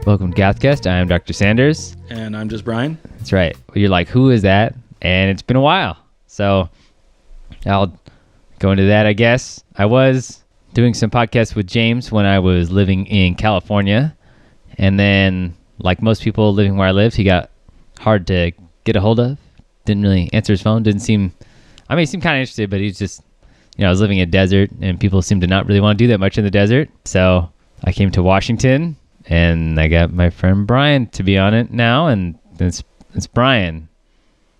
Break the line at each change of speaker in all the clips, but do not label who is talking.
Welcome to GothCast. I am Dr. Sanders.
And I'm just Bryan.
That's right. You're like, who is that? And it's been a while. So I'll go into that, I guess. I was doing some podcasts with James when I was living in California. And then, like most people living where I live, he got hard to get a hold of. Didn't really answer his phone. He seemed kind of interested, but he's just, I was living in a desert, and people seem to not really want to do that much in the desert. So I came to Washington, and I got my friend Bryan to be on it now, and it's Bryan.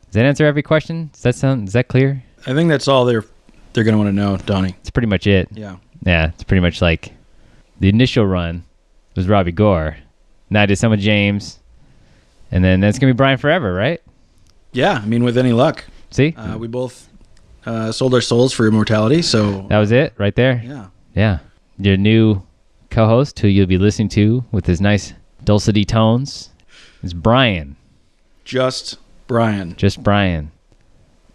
Does that answer every question? Is that clear?
I think that's all they're going to want to know, Donnie.
It's pretty much it.
Yeah.
Yeah, it's pretty much like the initial run was Robbie Gore. Now I did some with James, and then that's going to be Bryan forever, right?
Yeah, I mean, with any luck.
See?
We both sold our souls for immortality, so...
That was it right there?
Yeah.
Yeah. Your new co-host, who you'll be listening to with his nice dulcety tones, is Bryan.
Just Bryan.
Just Bryan.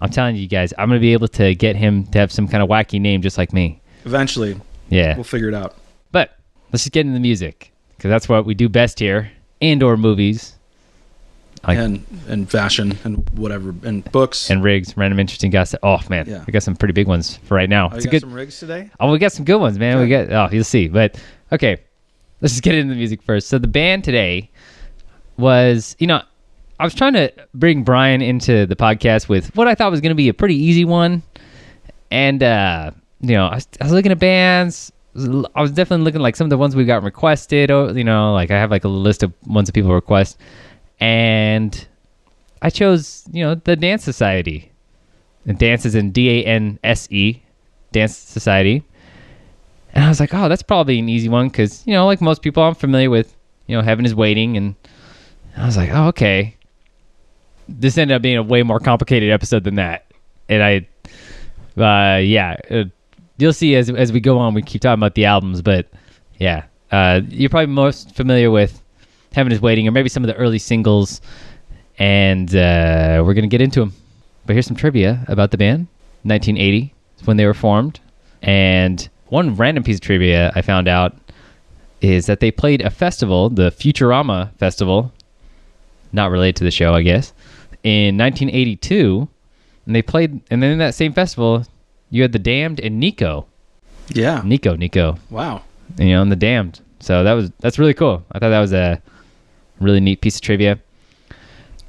I'm telling you guys, I'm going to be able to get him to have some kind of wacky name just like me.
Eventually.
Yeah.
We'll figure it out.
But let's just get into the music, because that's what we do best here, and/or movies.
And fashion and whatever, and books.
And rigs, random interesting gossip. Oh, man.
Yeah.
We got some pretty big ones for right now.
Oh, you got some rigs today?
Oh, we got some good ones, man.
Okay.
You'll see. But, okay, let's just get into the music first. So the band today was, I was trying to bring Bryan into the podcast with what I thought was going to be a pretty easy one. And, I was looking at bands. I was definitely looking like some of the ones we got requested. Like I have like a list of ones that people request. And I chose, the Danse Society. And Dance is in D-A-N-S-E, Danse Society. And I was like, oh, that's probably an easy one because, like most people, I'm familiar with, Heaven is Waiting. And I was like, oh, okay. This ended up being a way more complicated episode than that. And you'll see as we go on, we keep talking about the albums. But, yeah, you're probably most familiar with Heaven is Waiting, or maybe some of the early singles, and we're going to get into them. But here's some trivia about the band. 1980 is when they were formed, and one random piece of trivia I found out is that they played a festival, the Futurama Festival, not related to the show, I guess, in 1982, and they played, and then in that same festival, you had The Damned and Nico.
Yeah.
Nico.
Wow.
And The Damned. So that's really cool. I thought that was a really neat piece of trivia.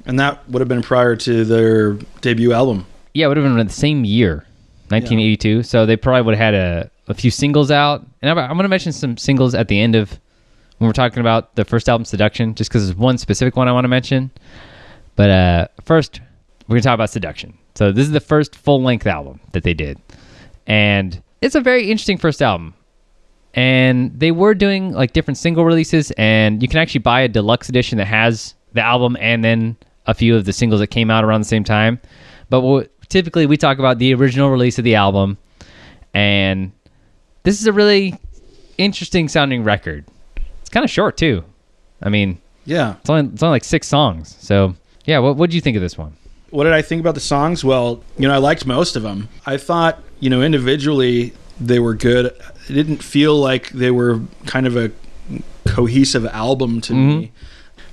And that would have been prior to their debut album.
Yeah, it would have been the same year, 1982. Yeah. So they probably would have had a few singles out. And I'm going to mention some singles at the end of when we're talking about the first album, Seduction, just because there's one specific one I want to mention. But first, we're going to talk about Seduction. So this is the first full-length album that they did. And it's a very interesting first album. And they were doing like different single releases, and you can actually buy a deluxe edition that has the album and then a few of the singles that came out around the same time. But typically we talk about the original release of the album, and this is a really interesting sounding record. It's kind of short too. I mean,
yeah,
it's only like 6 songs. So yeah, what did you think of this one?
What did I think about the songs? Well, I liked most of them. I thought, individually they were good. It didn't feel like they were kind of a cohesive album to me.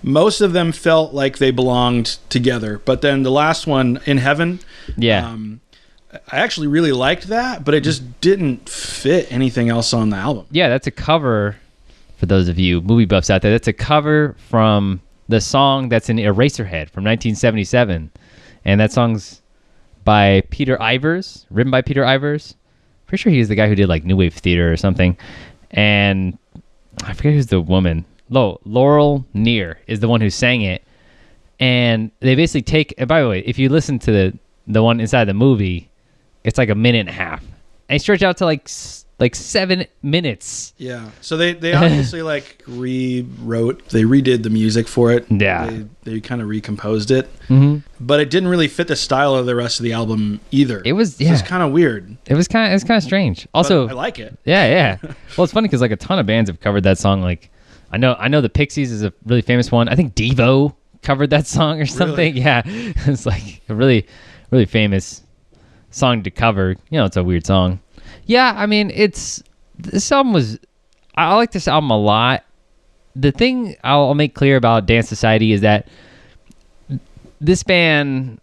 Most of them felt like they belonged together. But then the last one, In Heaven, I actually really liked that, but it just didn't fit anything else on the album.
Yeah, that's a cover, for those of you movie buffs out there, that's a cover from the song that's in Eraserhead from 1977. And that song's by Peter Ivers, written by Peter Ivers. Pretty sure he's the guy who did like New Wave Theater or something. And I forget who's the woman. Laurel Neer is the one who sang it. And they basically take, and by the way, if you listen to the one inside the movie, it's like a minute and a half. And it stretched out to like 7 minutes.
Yeah. So they obviously they redid the music for it.
Yeah.
They kind of recomposed it.
Mm-hmm.
But it didn't really fit the style of the rest of the album either.
It was
kind of weird.
It was kind of strange. Also,
but I like it.
Yeah. Well, it's funny because like a ton of bands have covered that song. Like I know the Pixies is a really famous one. I think Devo covered that song or something. Really? Yeah. It's like a really, really famous song to cover. It's a weird song. Yeah, I mean, I like this album a lot. the thing I'll make clear about Dance Society is that this band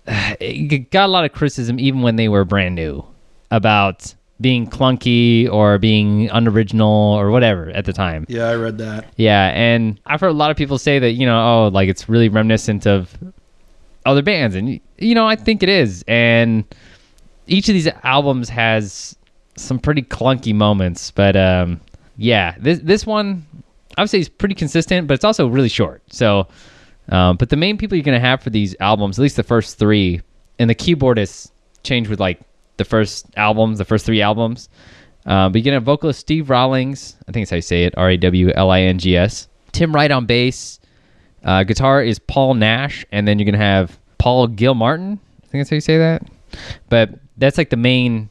it got a lot of criticism even when they were brand new about being clunky or being unoriginal or whatever at the time.
Yeah, I read that.
Yeah, and I've heard a lot of people say that, like it's really reminiscent of other bands. And, I think it is. And each of these albums has some pretty clunky moments. But, this one, I would say is pretty consistent, but it's also really short. So, but the main people you're going to have for these albums, at least the first three, and the keyboardists change with like the first three albums. But you're going to have vocalist Steve Rawlings, I think that's how you say it, Rawlings. Tim Wright on bass. Guitar is Paul Nash, and then you're going to have Paul Gilmartin. I think that's how you say that. But that's like the main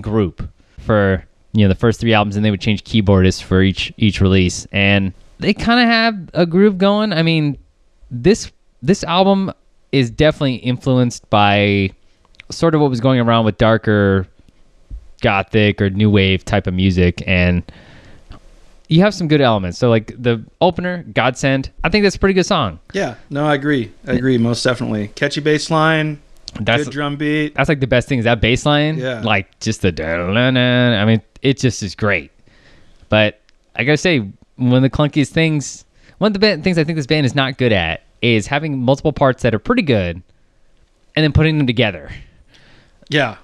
group for the first three albums, and they would change keyboardists for each release. And they kind of have a groove going. I mean, this album is definitely influenced by sort of what was going around with darker gothic or new wave type of music, and you have some good elements. So like the opener, Godsend, I think that's a pretty good song.
Yeah, no, I agree most definitely. Catchy bass line, good drum beat.
That's like the best thing is that bass line.
Yeah,
like just the I mean, it just is great. But I gotta say, one of the things I think this band is not good at is having multiple parts that are pretty good and then putting them together.
Yeah,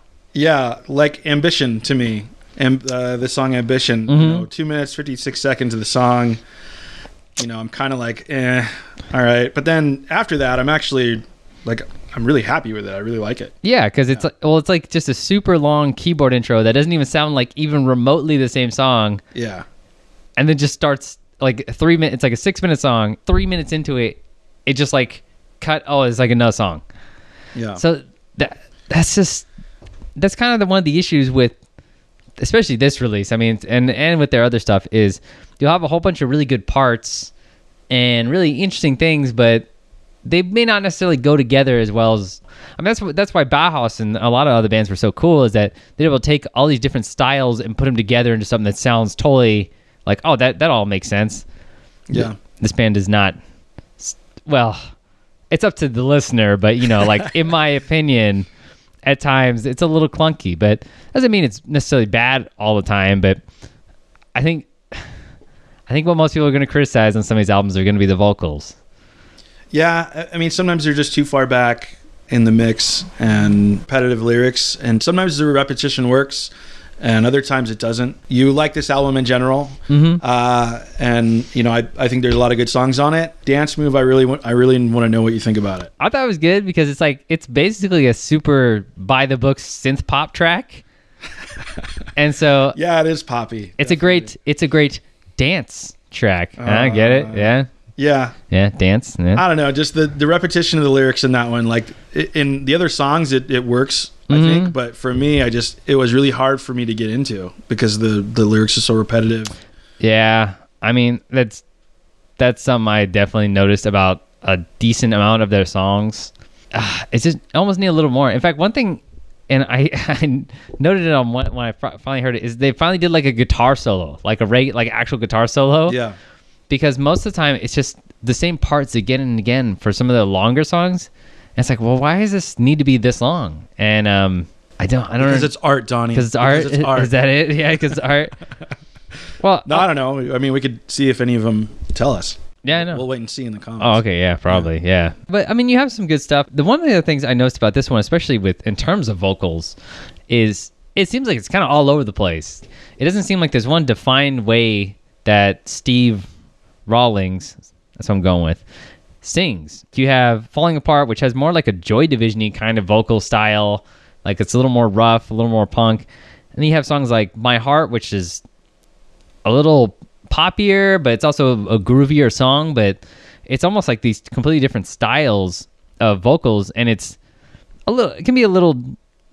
like Ambition to me. The song Ambition,
mm-hmm.
2 minutes, 56 seconds of the song. I'm kind of like, all right. But then after that, I'm actually like, I'm really happy with it. I really like it.
Yeah, because it's like just a super long keyboard intro that doesn't even sound like even remotely the same song.
Yeah. And
then just starts like 3 minutes. It's like a 6-minute song. 3 minutes into it, it just like cut. Oh, it's like another song.
Yeah.
So that's kind of one of the issues with, especially this release. I mean, and with their other stuff is you'll have a whole bunch of really good parts and really interesting things, but they may not necessarily go together as well as. I mean, that's why Bauhaus and a lot of other bands were so cool, is that they're able to take all these different styles and put them together into something that sounds totally like, oh, that all makes sense.
Yeah.
This band does not. Well, it's up to the listener, but like in my opinion, at times it's a little clunky, but doesn't mean it's necessarily bad all the time. But I think what most people are going to criticize on some of these albums are going to be the vocals.
Yeah, I mean, sometimes they're just too far back in the mix and repetitive lyrics, and sometimes the repetition works, and other times it doesn't. You like this album in general,
mm-hmm.
And I think there's a lot of good songs on it. Dance Move, I really want to know what you think about it.
I thought it was good because it's basically a super by the books synth pop track, and so
yeah, it is poppy.
It's a great dance track. I get it. Yeah, dance. Yeah.
I don't know, just the repetition of the lyrics in that one. Like in the other songs, it works. I
mm-hmm.
think, but for me, it was really hard for me to get into because the lyrics are so repetitive.
Yeah, I mean that's something I definitely noticed about a decent amount of their songs. It's just almost need a little more. In fact, one thing, and I noted it on when I finally heard it, is they finally did like a guitar solo, like like actual guitar solo.
Yeah,
because most of the time it's just the same parts again and again for some of the longer songs. And it's like, well, why does this need to be this long? And I don't know.
Because it's art, Donnie.
Because it's art. Is that it? Yeah, because it's art. Well,
no, I don't know. I mean, we could see if any of them tell us.
Yeah, I know.
We'll wait and see in the comments.
Oh, okay. Yeah, probably. Yeah. But I mean, you have some good stuff. One of the other things I noticed about this one, especially in terms of vocals, is it seems like it's kind of all over the place. It doesn't seem like there's one defined way that Steve Rawlings, that's what I'm going with, sings. You have Falling Apart, which has more like a Joy Division-y kind of vocal style. Like it's a little more rough, a little more punk. And then you have songs like My Heart, which is a little poppier, but it's also a groovier song. But it's almost like these completely different styles of vocals, and it can be a little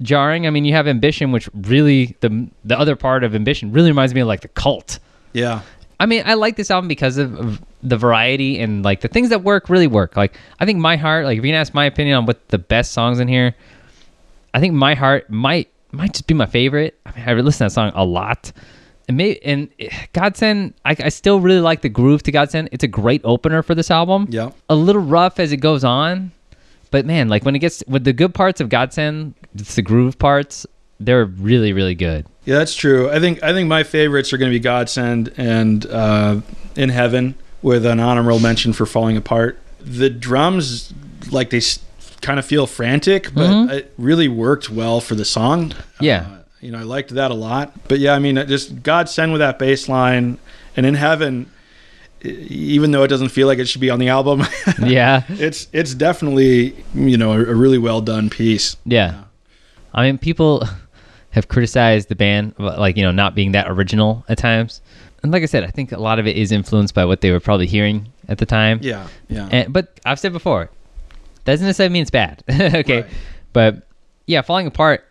jarring. I mean, you have Ambition, which really the other part of Ambition really reminds me of like The Cult.
Yeah.
I mean, I like this album because of the variety and like the things that really work. Like I think My Heart, like if you can ask my opinion on what the best songs in here, I think My Heart might just be my favorite. I mean, I listen to that song a lot. And Godsend, I still really like the groove to Godsend. It's a great opener for this album.
Yeah.
A little rough as it goes on, but man, like when it gets with the good parts of Godsend, it's the groove parts. They're really, really good.
Yeah, that's true. I think my favorites are going to be Godsend and In Heaven, with an honorable mention for Falling Apart. The drums, like they kind of feel frantic, but it really worked well for the song.
Yeah.
I liked that a lot. But yeah, I mean, just Godsend with that bass line, and In Heaven, even though it doesn't feel like it should be on the album,
yeah,
it's definitely, a really well done piece.
Yeah. I mean, people have criticized the band, like, not being that original at times. And like I said, I think a lot of it is influenced by what they were probably hearing at the time.
Yeah, yeah.
But I've said before, doesn't necessarily mean it's bad. Okay.
Right.
But yeah, Falling Apart,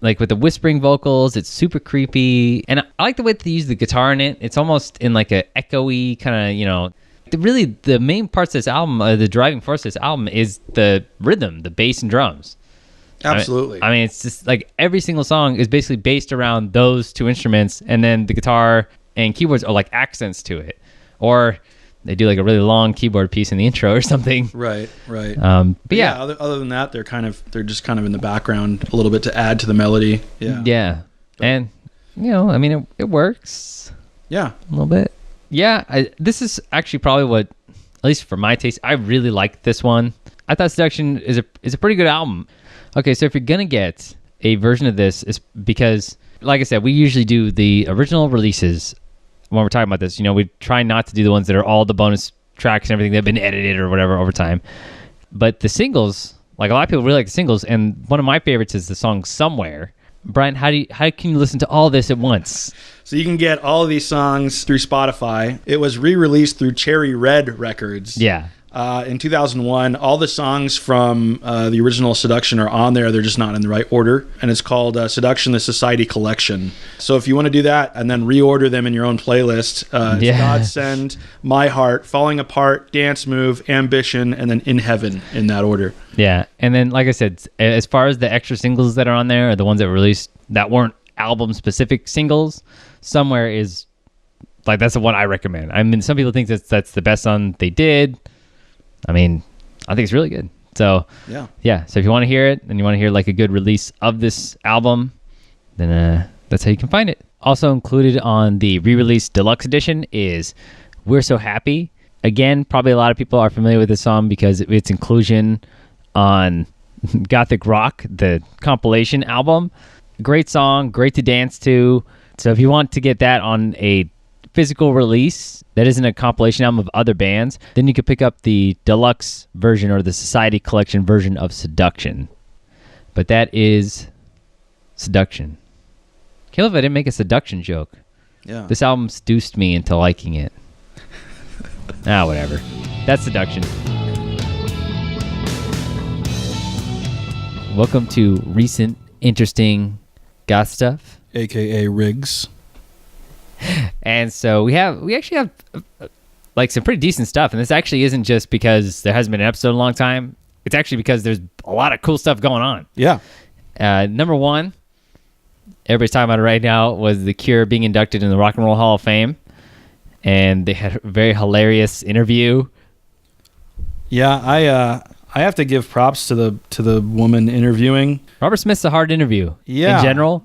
like with the whispering vocals, it's super creepy. And I like the way that they use the guitar in it. It's almost in like a echoey kind of, really the main parts of this album, the driving force of this album is the rhythm, the bass and drums.
Absolutely.
I mean, it's just like every single song is basically based around those two instruments, and then the guitar and keyboards are like accents to it. Or they do like a really long keyboard piece in the intro or something.
Right.
But yeah.
Other than that, they're just kind of in the background a little bit to add to the melody. Yeah.
Yeah. And, I mean, it works.
Yeah.
A little bit. Yeah. This is actually probably what, at least for my taste, I really like this one. I thought Seduction is a pretty good album. Okay, so if you're going to get a version of this, it's because, like I said, we usually do the original releases when we're talking about this. We try not to do the ones that are all the bonus tracks and everything that have been edited or whatever over time. But the singles, like a lot of people really like the singles, and one of my favorites is the song Somewhere. Bryan, how can you listen to all this at once?
So you can get all of these songs through Spotify. It was re-released through Cherry Red Records.
Yeah.
In 2001, all the songs from the original Seduction are on there. They're just not in the right order. And it's called Seduction, the Society Collection. So if you want to do that and then reorder them in your own playlist, it's Godsend, My Heart, Falling Apart, Dance Move, Ambition, and then In Heaven in that order.
Yeah. And then, like I said, as far as the extra singles that are on there, or the ones that were released that weren't album-specific singles, Somewhere is, like, that's the one I recommend. I mean, some people think that's the best song they did. I mean, I think it's really good. So, yeah. So if you want to hear it and you want to hear like a good release of this album, then that's how you can find it. Also included on the re-release deluxe edition is We're So Happy. Again, probably a lot of people are familiar with this song because of its inclusion on Gothic Rock, the compilation album. Great song, great to dance to. So if you want to get that on a physical release that isn't a compilation album of other bands, then you could pick up the deluxe version or the Society Collection version of Seduction. But that is Seduction. Can't believe I didn't make a seduction joke.
Yeah.
This album seduced me into liking it. Whatever. That's Seduction. Welcome to recent interesting goth stuff,
AKA Riggs.
And so we actually have like some pretty decent stuff, and this actually isn't just because there hasn't been an episode in a long time. It's actually because there's a lot of cool stuff going on.
Yeah.
Number one, everybody's talking about it right now, was The Cure being inducted in the Rock and Roll Hall of Fame, and they had a very hilarious interview.
Yeah, I have to give props to the woman interviewing.
Robert Smith's a hard interview.
Yeah.
In general.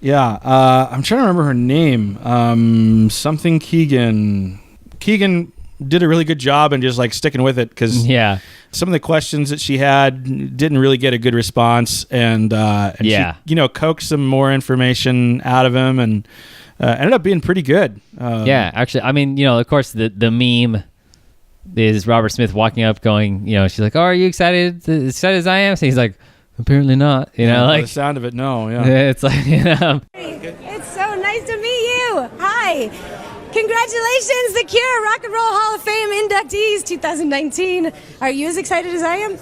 Yeah, I'm trying to remember her name. Something Keegan. Keegan did a really good job in just like sticking with it because some of the questions that she had didn't really get a good response, and she coaxed some more information out of him and ended up being pretty good.
Actually, I mean, of course the meme is Robert Smith walking up going, she's like, "Oh, are you excited as I am?" So he's like, "Apparently not." Like
the sound of it, no. Yeah.
It's like,
It's so nice to meet you. Hi. Congratulations, The Cure Rock and Roll Hall of Fame inductees 2019. Are you as excited as I am?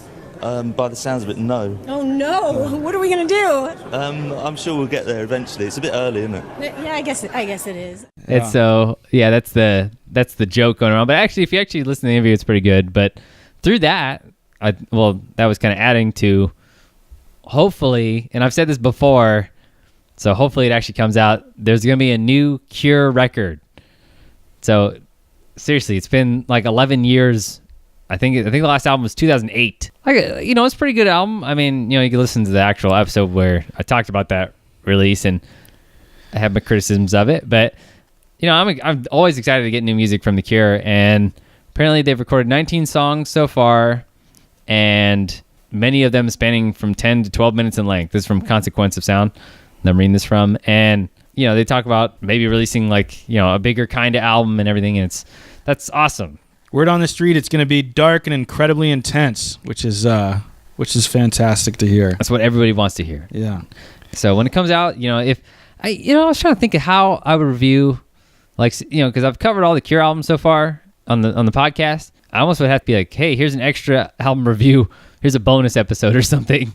By the sounds of it, no.
Oh no. What are we going to do?
I'm sure we'll get there eventually. It's a bit early, isn't it?
Yeah, I guess it is.
It's so, that's the joke going around. But actually, if you actually listen to the interview, it's pretty good. But through that, that was kind of adding to, hopefully, and I've said this before, So hopefully it actually comes out. There's going to be a new Cure record. So seriously, it's been like 11 years. I think the last album was 2008. It's a pretty good album. I mean, you can listen to the actual episode where I talked about that release and I have my criticisms of it. But, I'm always excited to get new music from The Cure. And apparently they've recorded 19 songs so far, and many of them spanning from 10 to 12 minutes in length. This is from Consequence of Sound. I'm reading this from. And, they talk about maybe releasing a bigger kind of album and everything. And that's awesome.
Word on the street, it's going to be dark and incredibly intense, which is fantastic to hear.
That's what everybody wants to hear.
Yeah.
So when it comes out, I was trying to think of how I would review, because I've covered all the Cure albums so far on the podcast. I almost would have to be like, hey, here's an extra album review. Here's a bonus episode or something.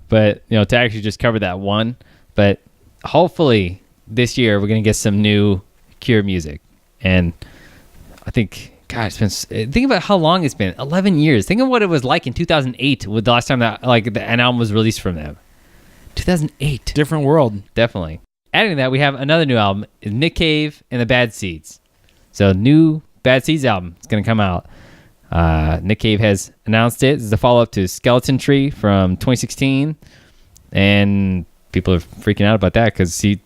But, to actually just cover that one. But hopefully this year we're going to get some new Cure music. And I think, God, think about how long it's been. 11 years. Think of what it was like in 2008 with the last time that an album was released from them. 2008.
Different world.
Definitely. Adding to that, we have another new album, Nick Cave and the Bad Seeds. So new Bad Seeds album is going to come out. Nick Cave has announced it. This is a follow-up to Skeleton Tree from 2016. And people are freaking out about that because the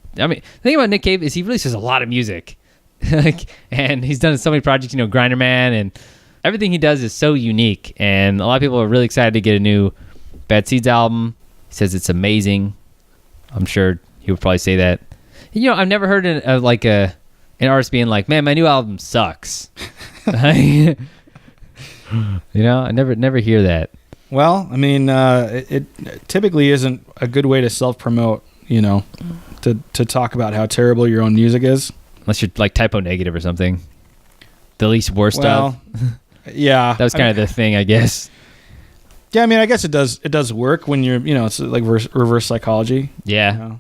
thing about Nick Cave is he releases a lot of music. And he's done so many projects, Grinder Man, and everything he does is so unique. And a lot of people are really excited to get a new Bad Seeds album. He says it's amazing. I'm sure he would probably say that. I've never heard an artist being like, man, my new album sucks. I never hear that.
Well, I mean, it typically isn't a good way to self-promote, to talk about how terrible your own music is.
Unless you're typo negative or something. The least worst stuff.
Yeah.
That was kind of the thing, I guess.
Yeah, I mean, I guess it does work when you're, it's like reverse psychology.
Yeah.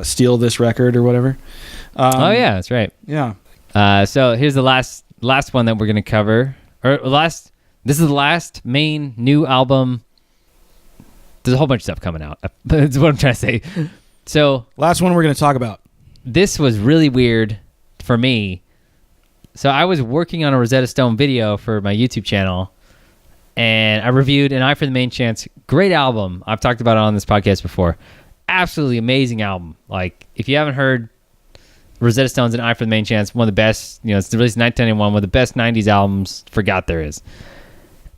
Steal this record or whatever.
Yeah, that's right.
Yeah.
So here's the last one that we're going to cover. This is the last main new album. There's a whole bunch of stuff coming out. That's what I'm trying to say. So
last one we're going to talk about.
This was really weird for me. So I was working on a Rosetta Stone video for my YouTube channel, and I reviewed An Eye for the Main Chance. Great album. I've talked about it on this podcast before. Absolutely amazing album. If you haven't heard Rosetta Stone's An Eye for the Main Chance, one of the best, it's released in 1991, one of the best 90s albums for Goth there is.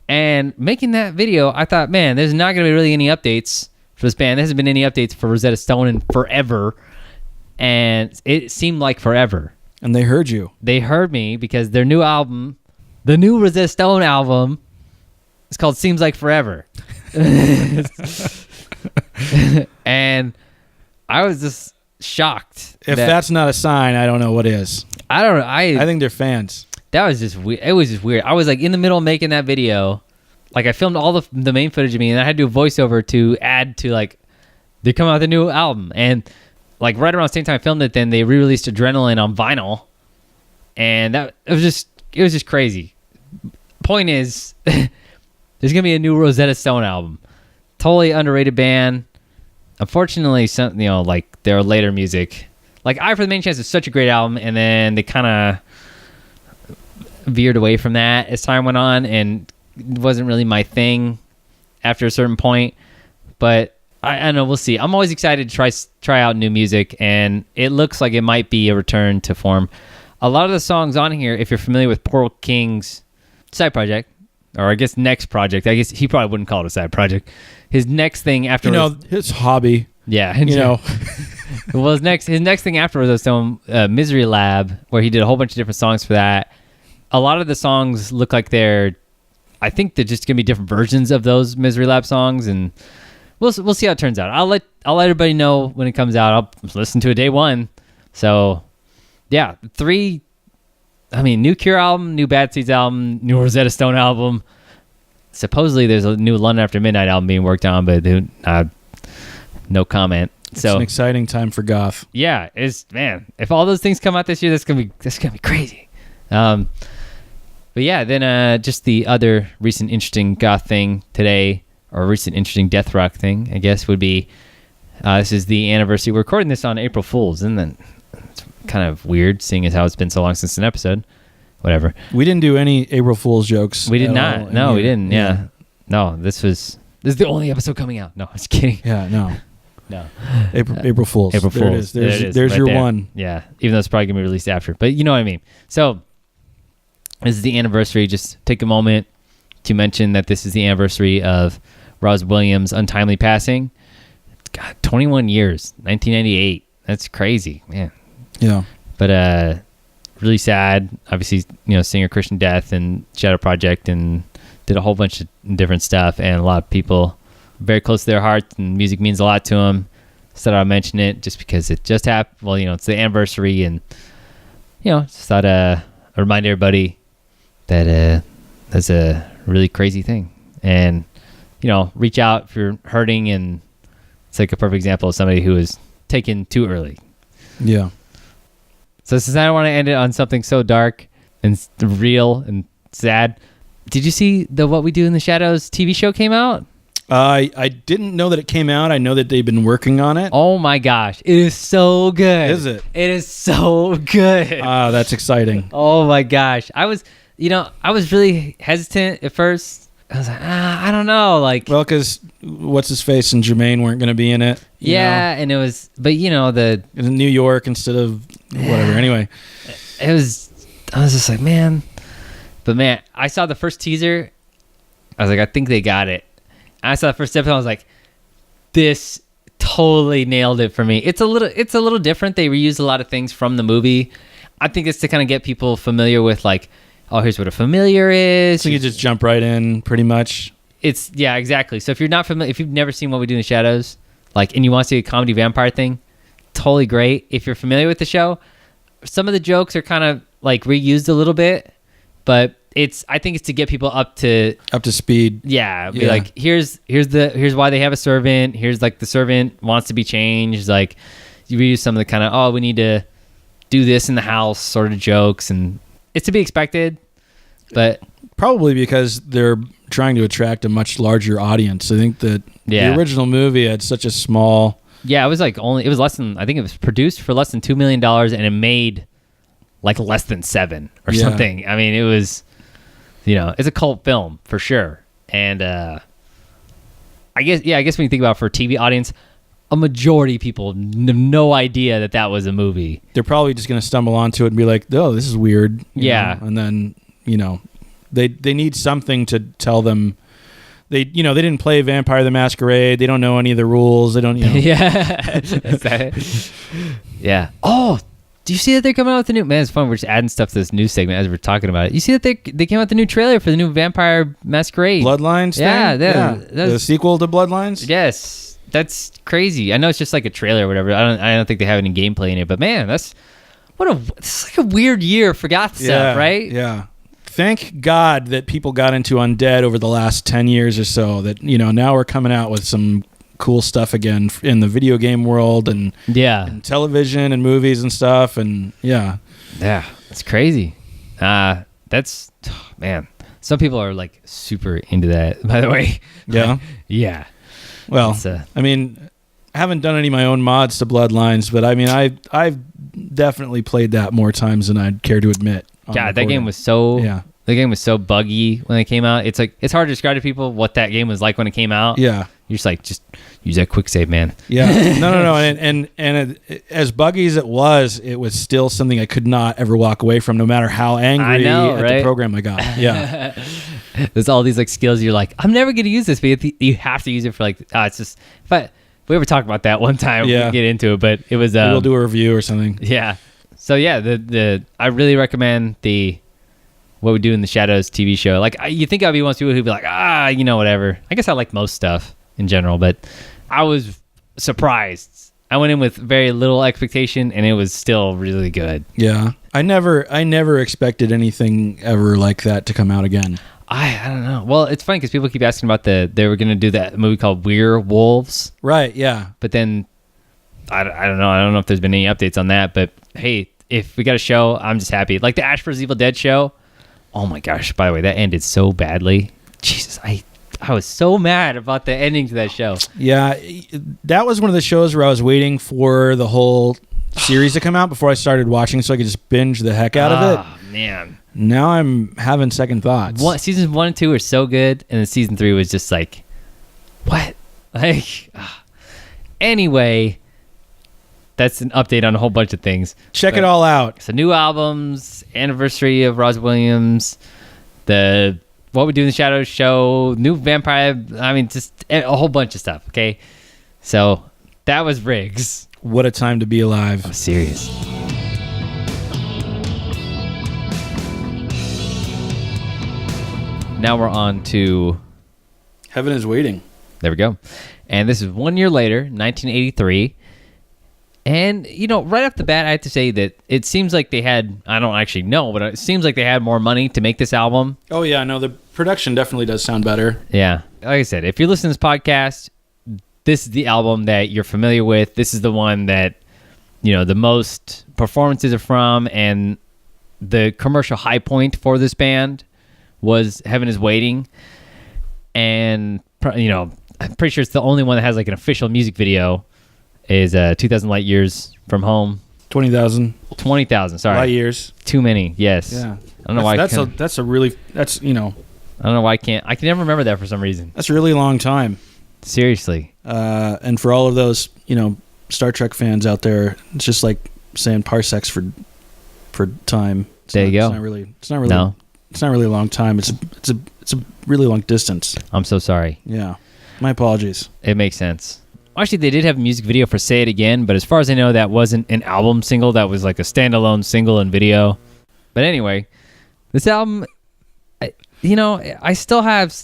And making that video, I thought, man, there's not going to be really any updates for this band. There hasn't been any updates for Rosetta Stone in forever. And it seemed like forever.
And they heard you.
They heard me because their new album, the new Rosetta Stone album, is called Seems Like Forever. And I was just shocked.
If that's not a sign, I don't know what is.
I don't know.
I think they're fans.
That was just weird. It was just weird. I was in the middle of making that video. I filmed all the main footage of me, and I had to do a voiceover to add to they're coming out with a new album. And right around the same time I filmed it, then they re-released Adrenaline on vinyl, and it was just crazy. Point is, there's gonna be a new Rosetta Stone album. Totally underrated band. Unfortunately, their later music, Eye for the Main Chance is such a great album, and then they kind of veered away from that as time went on, and it wasn't really my thing after a certain point. But I don't know. We'll see. I'm always excited to try out new music, and it looks like it might be a return to form. A lot of the songs on here, if you're familiar with Portal King's side project, or I guess next project, I guess he probably wouldn't call it a side project. His next thing after
his hobby.
Yeah, well, his next thing after was Misery Lab, where he did a whole bunch of different songs for that. A lot of the songs look like I think they're just gonna be different versions of those Misery Lab songs, and we'll see how it turns out. I'll let everybody know when it comes out. I'll listen to it day one. So, yeah, new Cure album, new Bad Seeds album, new Rosetta Stone album. Supposedly there's a new London After Midnight album being worked on, but no comment.
It's an exciting time for Goth.
Yeah, if all those things come out this year, that's gonna be crazy. But yeah, then just the other recent interesting Goth thing today, or recent interesting death rock thing, I guess, would be This is the anniversary. We're recording this on April Fool's, isn't that it's kind of weird, seeing as how it's been so long since an episode. Whatever.
We didn't do any April Fool's jokes.
We did not. No, we didn't. Yeah. No, this is the only episode coming out. No, I'm just kidding.
Yeah, no.
No.
April Fool's.
April Fool's.
There it is.
right
There's your
there.
one.
Yeah. Even though it's probably going to be released after. But you know what I mean. So, this is the anniversary. Just take a moment to mention that this is the anniversary of Roz Williams' untimely passing. God, 21 years. 1998. That's crazy, man.
Yeah.
But, really sad. Obviously, singer Christian Death and Shadow Project, and did a whole bunch of different stuff, and a lot of people very close to their hearts, and music means a lot to them. So I'll mention it just because it just happened. Well, it's the anniversary, and just thought I remind everybody that that's a really crazy thing, and reach out if you're hurting, and it's like a perfect example of somebody who was taken too early.
Yeah.
So since I don't want to end it on something so dark and real and sad, did you see the What We Do in the Shadows TV show came out?
I didn't know that it came out. I know that they've been working on it.
Oh my gosh, it is so good.
Is it?
It is so good.
That's exciting.
Oh my gosh, I was really hesitant at first. I was like, I don't know, like.
Well, because what's his face and Jermaine weren't going to be in it.
Yeah, and it was, but
in New York instead of whatever. Anyway,
I was just like, man. But man, I saw the first teaser. I was like, I think they got it. I saw the first episode. I was like, this totally nailed it for me. It's a little different. They reused a lot of things from the movie. I think it's to kind of get people familiar with, like, oh, here's what a familiar is.
So you just jump right in, pretty much.
Yeah, exactly. So if you're not familiar, if you've never seen What We Do in the Shadows, and you want to see a comedy vampire thing, totally great. If you're familiar with the show, some of the jokes are kind of reused a little bit, but I think it's to get people up to
speed.
Yeah, be like, here's why they have a servant. Here's the servant wants to be changed. You reuse some of the kind of, we need to do this in the house sort of jokes, and it's to be expected, but
probably because they're trying to attract a much larger audience. I think that the original movie had such a small. Yeah,
it was it was less than, I think it was produced for less than $2 million, and it made less than $7 million or something. I mean, it was, it's a cult film for sure. And I guess when you think about it, for a TV audience, a majority of people have no idea that was a movie.
They're probably just going to stumble onto it and be like, oh, this is weird.
Yeah.
And then, they need something to tell them. They didn't play Vampire the Masquerade. They don't know any of the rules. They don't,
Yeah. Is that it? Yeah. Oh, do you see that they're coming out with the new... Man, it's fun. We're just adding stuff to this news segment as we're talking about it. You see that they came out with the new trailer for the new Vampire Masquerade?
Bloodlines
thing? Yeah.
The sequel to Bloodlines?
Yes. That's crazy. I know it's just like a trailer or whatever. I don't think they have any gameplay in it, but man, it's like a weird year for goth stuff, right?
Yeah. Thank God that people got into Undead over the last 10 years or so, that, now we're coming out with some cool stuff again in the video game world and television and movies and stuff. And
it's crazy. That's, man, some people are super into that, by the way.
Yeah. Well, I haven't done any of my own mods to Bloodlines, but I've definitely played that more times than I'd care to admit.
God, that game was so buggy when it came out. It's hard to describe to people what that game was like when it came out.
Yeah.
You're just use that quick save, man.
Yeah. No. And as buggy as it was still something I could not ever walk away from, no matter how angry at the program I got. Yeah.
There's all these skills you're like, I'm never going to use this, but you have to use it for it's just, but we ever talk about that one time, we can get into it, but it was,
we'll do a review or something.
Yeah. So yeah, I really recommend the What We Do in the Shadows TV show. You think I'd be one of those people who'd be like, whatever. I guess I like most stuff in general, but I was surprised. I went in with very little expectation, and it was still really good.
Yeah. I never expected anything ever like that to come out again.
I don't know. Well, it's funny because people keep asking about they were going to do that movie called Werewolves.
Right, yeah.
But then, I don't know. I don't know if there's been any updates on that, but hey, if we got a show, I'm just happy. The Ash vs. Evil Dead show. Oh my gosh. By the way, that ended so badly. Jesus, I I was so mad about the ending to that show.
Yeah, that was one of the shows where I was waiting for the whole series to come out before I started watching so I could just binge the heck out of it.
Oh, man.
Now I'm having second thoughts.
Seasons 1 and 2 are so good, and then season 3 was just like, what? Like, anyway, that's an update on a whole bunch of things.
Check it all out.
So new albums, anniversary of Roz Williams, the What We Do in the Shadows show, new Vampire, I mean, just a whole bunch of stuff, okay? So that was Riggs.
What a time to be alive.
I'm serious. Now we're on to...
Heaven is Waiting.
There we go. And this is 1 year later, 1983. And, you know, right off the bat, I have to say that it seems like they had, I don't actually know, but it seems like they had more money to make this album.
Oh, yeah. No, the production definitely does sound better.
Yeah. Like I said, if you're listening to this podcast, this is the album that you're familiar with. This is the one that, you know, the most performances are from. And the commercial high point for this band was Heaven is Waiting. And, you know, I'm pretty sure it's the only one that has like an official music video is 2,000 Light Years from Home.
20,000.
20,000, sorry.
Light years.
Too many, yes.
Yeah.
I don't know why
that's a really, you know.
I don't know why I can never remember that for some reason.
That's a really long time.
Seriously.
And for all of those, you know, Star Trek fans out there, it's just like saying parsecs for time.
There you go.
It's not really a long time. It's a really long distance.
I'm so sorry.
Yeah. My apologies.
It makes sense. Actually, they did have a music video for Say It Again, but as far as I know, that wasn't an album single. That was like a standalone single and video. But anyway, this album, I still have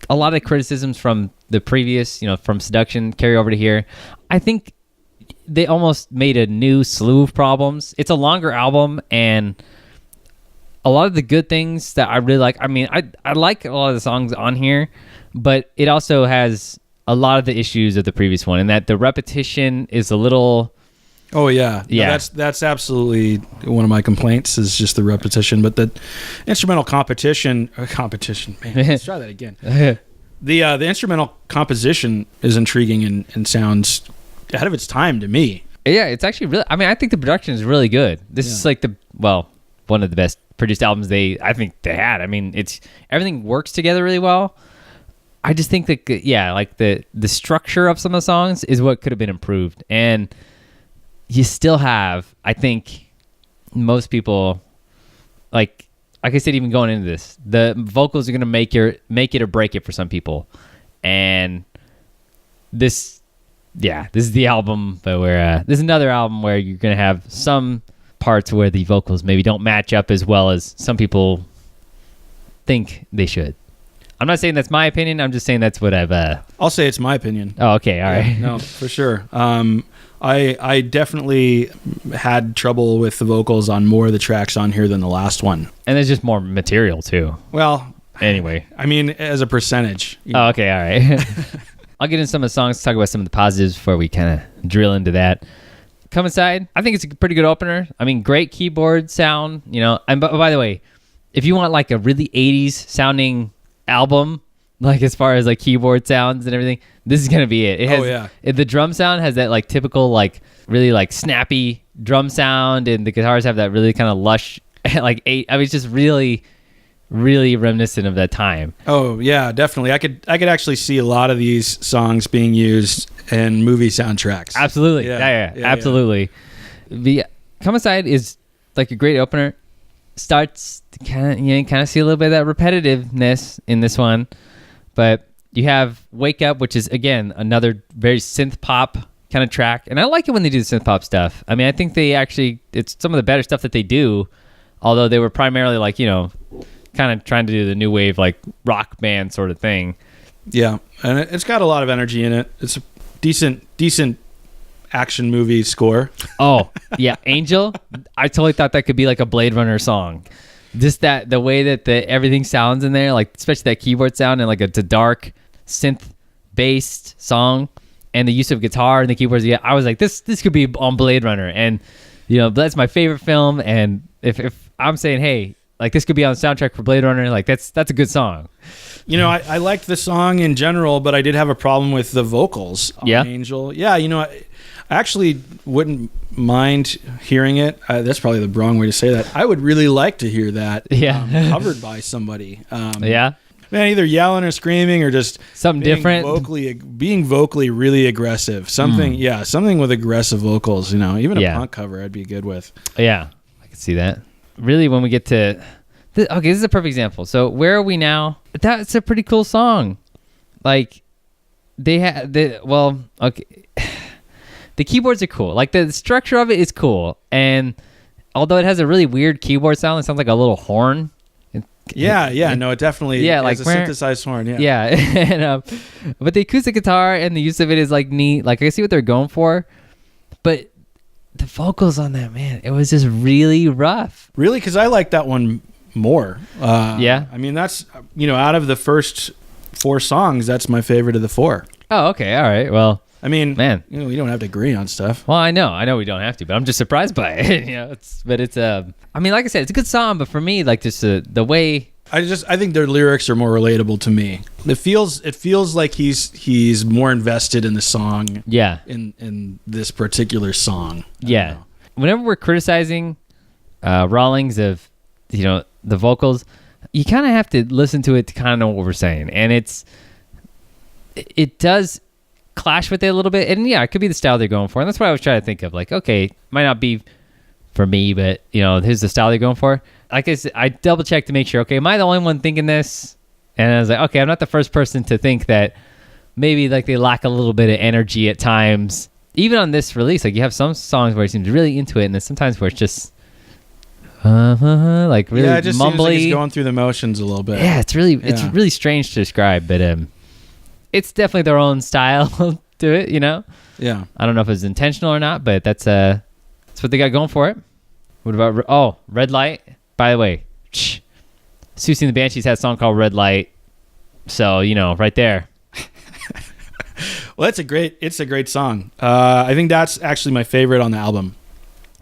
a lot of criticisms from the previous, from Seduction carry over to here. I think they almost made a new slew of problems. It's a longer album, and a lot of the good things that I really like, I mean, I like a lot of the songs on here, but it also has a lot of the issues of the previous one, and that the repetition is a little...
Oh, yeah.
Yeah.
No, that's absolutely one of my complaints is just the repetition, but the instrumental competition, man, let's try that again. The instrumental composition is intriguing and sounds ahead of its time to me.
Yeah, it's actually really... I mean, I think the production is really good. This is like one of the best produced albums I think they had. I mean, everything works together really well. I just think that, like the structure of some of the songs is what could have been improved. And you still have, I think, most people, like I said, even going into this, the vocals are going to make it or break it for some people. And this is the album where this is another album where you're going to have some parts where the vocals maybe don't match up as well as some people think they should. I'm not saying that's my opinion. I'm just saying that's what I've...
I'll say it's my opinion.
Oh, okay. All right.
No, for sure. I definitely had trouble with the vocals on more of the tracks on here than the last one.
And there's just more material, too.
Well...
Anyway.
I mean, as a percentage.
Oh, okay. All right. I'll get into some of the songs, talk about some of the positives before we kind of drill into that. Come Inside, I think it's a pretty good opener. I mean, great keyboard sound, And by the way, if you want like a really 80s sounding album, like as far as like keyboard sounds and everything, this is gonna be it. It has, the drum sound has that like typical like really like snappy drum sound, and the guitars have that really kind of lush like it's just really, really reminiscent of that time.
Oh yeah, definitely. I could actually see a lot of these songs being used in movie soundtracks.
Absolutely. Yeah, absolutely. The Come Inside is like a great opener. Starts kind of see a little bit of that repetitiveness in this one, but you have Wake Up, which is again another very synth pop kind of track, and I like it when they do the synth pop stuff. I mean, I think it's some of the better stuff that they do, although they were primarily like kind of trying to do the new wave like rock band sort of thing. Yeah,
and it's got a lot of energy in it. It's a decent action movie score.
Oh yeah, Angel. I totally thought that could be like a Blade Runner song. Just the way that everything sounds in there, like especially that keyboard sound, and like it's a dark synth based song, and the use of guitar and the keyboards. Yeah, I was like, this could be on Blade Runner, and that's my favorite film. And if I'm saying, hey, like this could be on the soundtrack for Blade Runner. Like that's a good song.
You know, I liked the song in general, but I did have a problem with the vocals on Angel. Yeah, you know, I actually wouldn't mind hearing it. That's probably the wrong way to say that. I would really like to hear that covered by somebody. Man, either yelling or screaming or just
something different.
Being vocally really aggressive. Something with aggressive vocals, you know. Even a punk cover I'd be good with.
Yeah, I can see that. Really, when we get to... this is a perfect example. So, Where Are We Now? That's a pretty cool song. Like, the keyboards are cool. Like, the structure of it is cool. And although it has a really weird keyboard sound, it sounds like a little horn.
No, it definitely
like
has a synthesized horn.
And, but the acoustic guitar and the use of it is like neat. Like I see what they're going for, but the vocals on that, man, it was just really rough.
Really, because I like that one more. I mean, that's, you know, out of the first 4 songs, that's my favorite of the 4.
Oh, okay, all right. Well,
I mean,
man,
you know, we don't have to agree on stuff.
Well, I know we don't have to, but I'm just surprised by it. You know, I mean, like I said, it's a good song, but for me, like just the way
I think their lyrics are more relatable to me. It feels like he's more invested in the song.
Yeah.
In this particular song.
Yeah. Whenever we're criticizing Rawlings of, you know, the vocals, you kind of have to listen to it to kind of know what we're saying, and it does clash with it a little bit, and it could be the style they're going for, and that's what I was trying to think of. Like, okay, might not be for me, but you know, here's the style they're going for. Like I said, I double checked to make sure. Okay, am I the only one thinking this? And I was like, okay, I'm not the first person to think that maybe like they lack a little bit of energy at times. Even on this release, like you have some songs where he seems really into it, and then sometimes where it's just like really
it just
mumbly.
Seems like he's going through the motions a little bit.
Yeah, it's really strange to describe, but it's definitely their own style to it, you know?
Yeah.
I don't know if it's intentional or not, but that's what they got going for it. What about Red Light? By the way, Susie and the Banshees had a song called Red Light. So, you know, right there.
Well, it's a great song. I think that's actually my favorite on the album.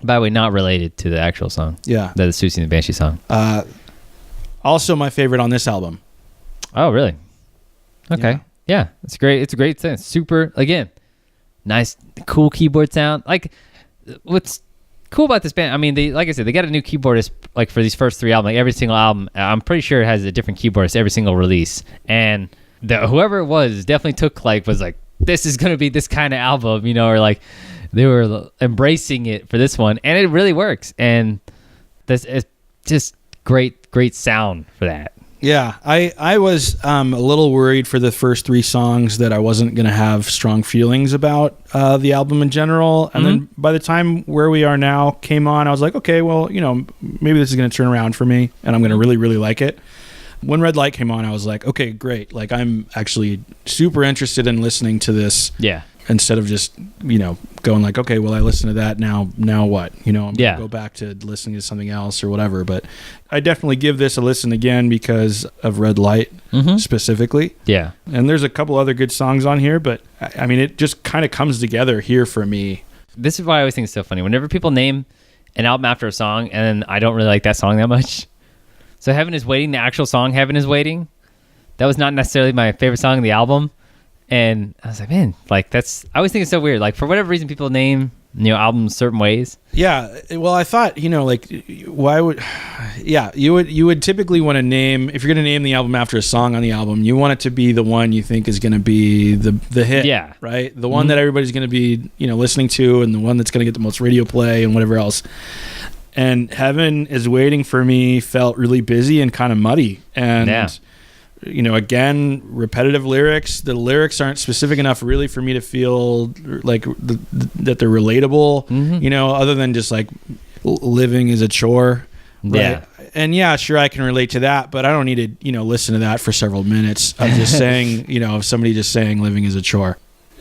By the way, not related to the actual song.
Yeah.
The Susie and the Banshee song.
Also my favorite on this album.
Oh, really? Okay. Yeah, it's great. It's a great thing. Super, again, nice, cool keyboard sound. Like, what's cool about this band, I mean, like I said, they got a new keyboardist like for these first 3 albums. Like every single album, I'm pretty sure it has a different keyboardist every single release. And whoever it was definitely was like, this is going to be this kind of album, you know, or like they were embracing it for this one. And it really works. And this is just great sound for that.
Yeah, I was a little worried for the first 3 songs that I wasn't going to have strong feelings about the album in general. And then by the time Where We Are Now came on, I was like, okay, well, you know, maybe this is going to turn around for me and I'm going to really, really like it. When Red Light came on, I was like, okay, great. Like, I'm actually super interested in listening to this.
Yeah.
Instead of just, you know, going like, okay, well, I listened to that. Now what? You know, I'm going to go back to listening to something else or whatever. But I definitely give this a listen again because of Red Light specifically.
Yeah.
And there's a couple other good songs on here, but I mean, it just kind of comes together here for me.
This is why I always think it's so funny. Whenever people name an album after a song, and then I don't really like that song that much. So Heaven is Waiting, the actual song Heaven is Waiting, that was not necessarily my favorite song in the album. And I was like, man, like I always think it's so weird. Like for whatever reason, people name, you know, albums certain ways.
Yeah. Well, I thought, you know, like why would, you would typically want to name, if you're going to name the album after a song on the album, you want it to be the one you think is going to be the hit.
Yeah.
Right. The one that everybody's going to be, you know, listening to, and the one that's going to get the most radio play and whatever else. And Heaven is Waiting for me felt really busy and kind of muddy. And you know, again, repetitive lyrics. The lyrics aren't specific enough really for me to feel like that they're relatable, you know, other than just like living is a chore. Right?
Yeah.
And yeah, sure, I can relate to that, but I don't need to, you know, listen to that for several minutes of just saying, you know, of somebody just saying living is a chore.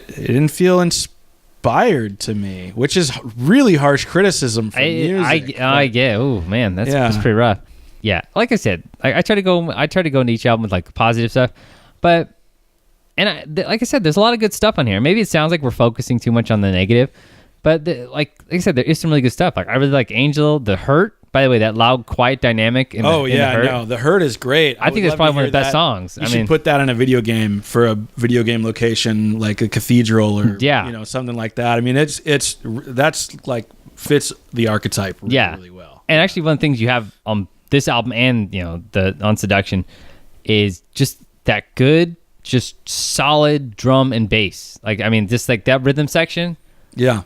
It didn't feel inspired to me, which is really harsh criticism for music.
I get, oh man, that's pretty rough. Yeah, like I said, I try to go into each album with like positive stuff, but like I said, there's a lot of good stuff on here. Maybe it sounds like we're focusing too much on the negative, but like I said, there is some really good stuff. Like I really like Angel, The Hurt. By the way, that loud, quiet dynamic in
Oh
the, in
yeah,
the Hurt,
no, the Hurt is great.
I think it's probably one of the best songs.
You should put that in a video game for a video game location, like a cathedral or something like that. I mean, that's like fits the archetype really well.
And actually, one of the things you have on this album and on Seduction is just that good, just solid drum and bass. Like, I mean, just like that rhythm section.
Yeah.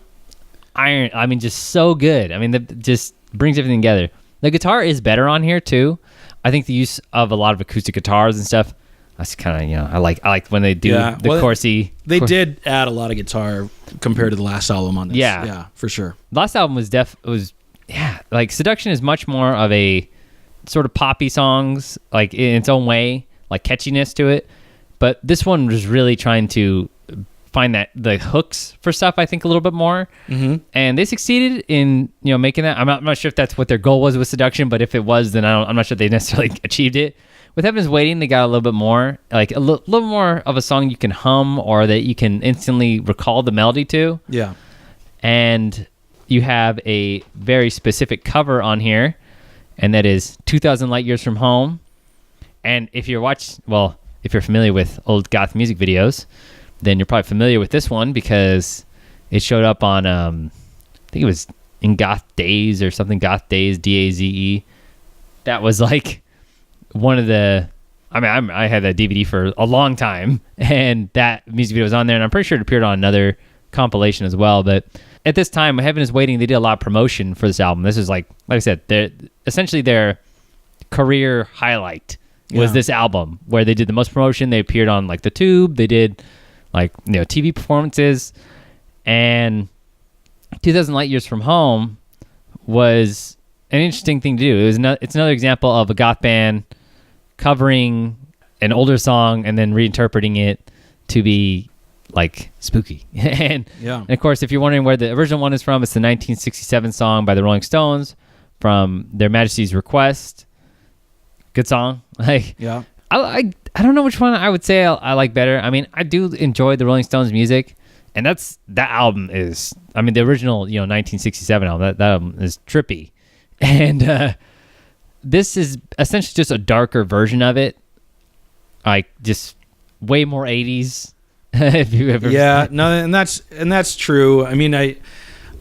Iron. I mean, just so good. I mean, that just brings everything together. The guitar is better on here too. I think the use of a lot of acoustic guitars and stuff. That's kind of I like when they do the Corsi.
They did add a lot of guitar compared to the last album on this. Yeah, for sure.
Last album was like Seduction is much more of a sort of poppy songs, like in its own way, like catchiness to it. But this one was really trying to find the hooks for stuff, I think, a little bit more. Mm-hmm. And they succeeded in making that. I'm not sure if that's what their goal was with Seduction, but if it was, then I'm not sure they necessarily achieved it. With Heaven's Waiting, they got a little bit more, like a little more of a song you can hum or that you can instantly recall the melody to.
Yeah. And
you have a very specific cover on here, and that is 2,000 Light Years from Home. And if you're familiar with old goth music videos, then you're probably familiar with this one because it showed up on, I think it was in Goth Days or something, Goth Days, DAZE. That was like one of the, I had that DVD for a long time, and that music video was on there, and I'm pretty sure it appeared on another compilation as well. But at this time, Heaven is Waiting, they did a lot of promotion for this album. This is like I said, essentially their career highlight was this album, where they did the most promotion. They appeared on like the Tube. They did like TV performances, and 2,000 Light Years from Home was an interesting thing to do. It's another example of a goth band covering an older song and then reinterpreting it to be like spooky. and of course, if you're wondering where the original one is from, it's the 1967 song by the Rolling Stones from Their Majesty's Request. Good song. I don't know which one I would say I like better. I mean, I do enjoy the Rolling Stones music, and that album is, the original 1967 album, that album is trippy. And this is essentially just a darker version of it, like just way more 80s. If you ever
and that's true. I mean, I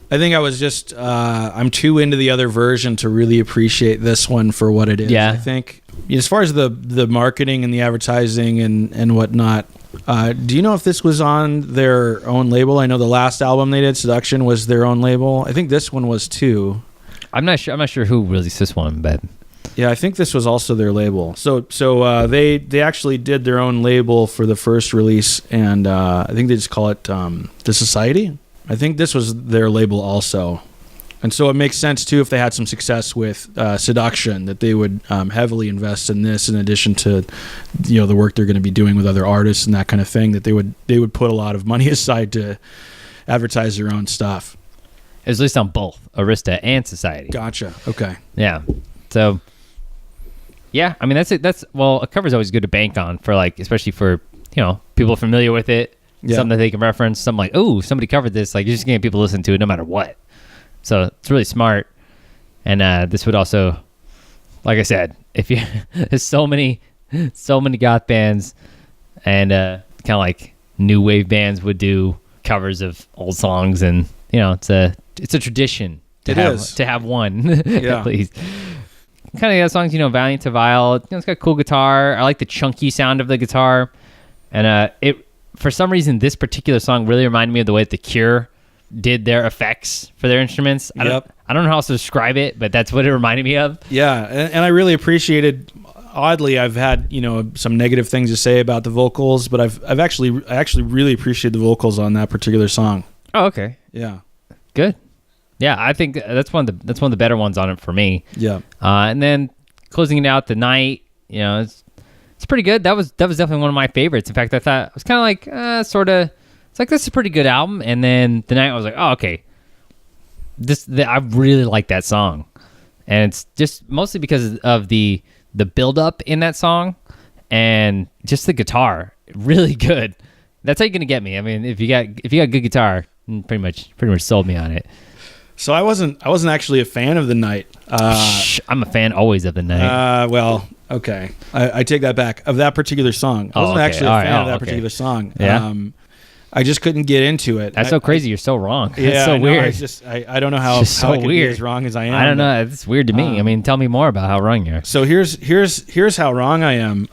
think I was just I'm too into the other version to really appreciate this one for what it is. I think as far as the marketing and the advertising and whatnot, do you know if this was on their own label? I know the last album they did, Seduction, was their own label. I think this one was too. I'm not sure who released this one, but yeah, I think this was also their label. So they actually did their own label for the first release, and I think they just call it the Society. I think this was their label also. And so it makes sense too, if they had some success with Seduction, that they would heavily invest in this in addition to the work they're going to be doing with other artists and that kind of thing, that they would put a lot of money aside to advertise their own stuff.
It was released on both Arista and Society.
Gotcha. Okay.
Yeah. So yeah, that's it. A cover's always good to bank on for, like, especially for people familiar with it. Yeah. Something that they can reference. Something like, oh, somebody covered this. Like, you're just getting people to listen to it no matter what. So it's really smart. And this would also, like I said, there's so many goth bands and kind of like new wave bands would do covers of old songs, and it's a tradition to have one at least. Kind of got songs, Valiant to Vile. It's got cool guitar. I like the chunky sound of the guitar, and it for some reason this particular song really reminded me of the way that The Cure did their effects for their instruments. I don't know how else to describe it, but that's what it reminded me of. Yeah,
and I really appreciated. Oddly, I've had some negative things to say about the vocals, but I actually really appreciate the vocals on that particular song.
Oh, okay.
Yeah,
good. Yeah, I think that's one of the better ones on it for me.
Yeah.
And then closing it out, The Night. It's pretty good. That was definitely one of my favorites. In fact, I thought it was kind of like sort of. It's like, this is a pretty good album. And then The Night, I was like, oh, okay. I really like that song. And it's just mostly because of the build-up in that song and just the guitar. Really good. That's how you're going to get me. I mean, if you got good guitar, pretty much sold me on it.
So I wasn't actually a fan of The Night.
I'm a fan always of The Night.
Well, okay. I take that back. Of that particular song. I wasn't actually a fan of that particular song.
Yeah.
I just couldn't get into it.
That's so crazy. You're so wrong. That's
Yeah,
so weird.
It's just I don't know how I can be as wrong as I am.
I don't know. It's weird to me. I mean, tell me more about how wrong you are.
So here's how wrong I am.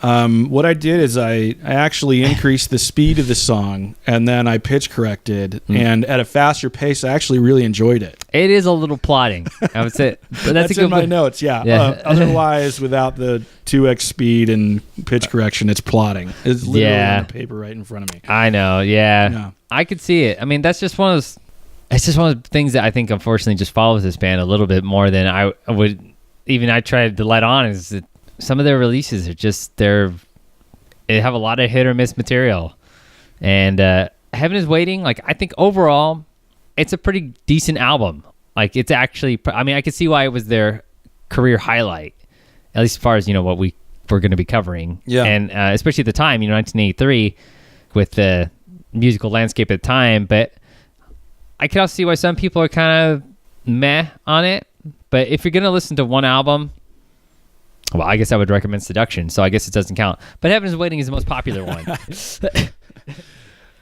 What I did is I actually increased the speed of the song, and then I pitch corrected, and at a faster pace, I actually really enjoyed it.
It is a little plotting, I would say. But that's a good
in my notes, yeah. Otherwise, without the 2x speed and pitch correction, it's plotting. It's literally on the paper right in front of me.
I know, yeah. I could see it. I mean, that's just one of those... It's just one of the things that I think, unfortunately, just follows this band a little bit more than I would... Even I tried to let on, is that some of their releases are just... They have a lot of hit or miss material. And Heaven is Waiting, like, I think overall, it's a pretty decent album. Like, it's actually... I mean, I could see why it was their career highlight, at least as far as, what we're going to be covering.
Yeah.
And especially at the time, 1983, with the musical landscape at the time. But I can also see why some people are kind of meh on it. But if you're going to listen to one album, well, I guess I would recommend Seduction, so I guess it doesn't count. But Heaven is Waiting is the most popular one.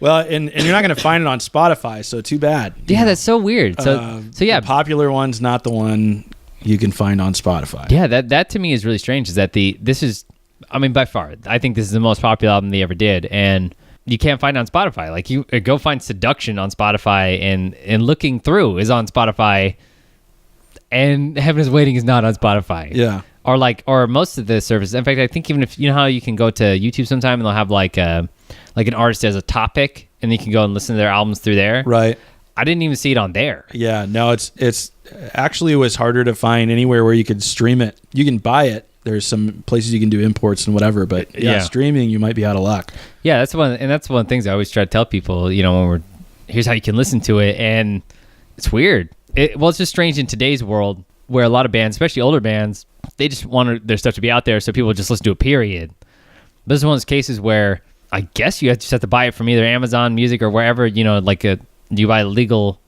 Well, and you're not going to find it on Spotify, so too bad.
Yeah, that's so weird. So yeah.
The popular one's not the one you can find on Spotify.
Yeah, that to me is really strange, is that this is, I mean, by far, I think this is the most popular album they ever did, and you can't find it on Spotify. Like, you go find Seduction on Spotify, and Looking Through is on Spotify, and Heaven is Waiting is not on Spotify.
Yeah.
Or most of the services. In fact, I think even if, how you can go to YouTube sometime and they'll have like an artist as a topic, and you can go and listen to their albums through there.
Right.
I didn't even see it on there.
Yeah, no, it's actually, it was harder to find anywhere where you could stream it. You can buy it. There's some places you can do imports and whatever, but streaming, you might be out of luck.
Yeah, that's one of the things I always try to tell people, when here's how you can listen to it, and it's weird. It's just strange in today's world where a lot of bands, especially older bands, they just want their stuff to be out there, so people just listen to it, period. But this is one of those cases where I guess you just have to buy it from either Amazon Music or wherever, you buy legal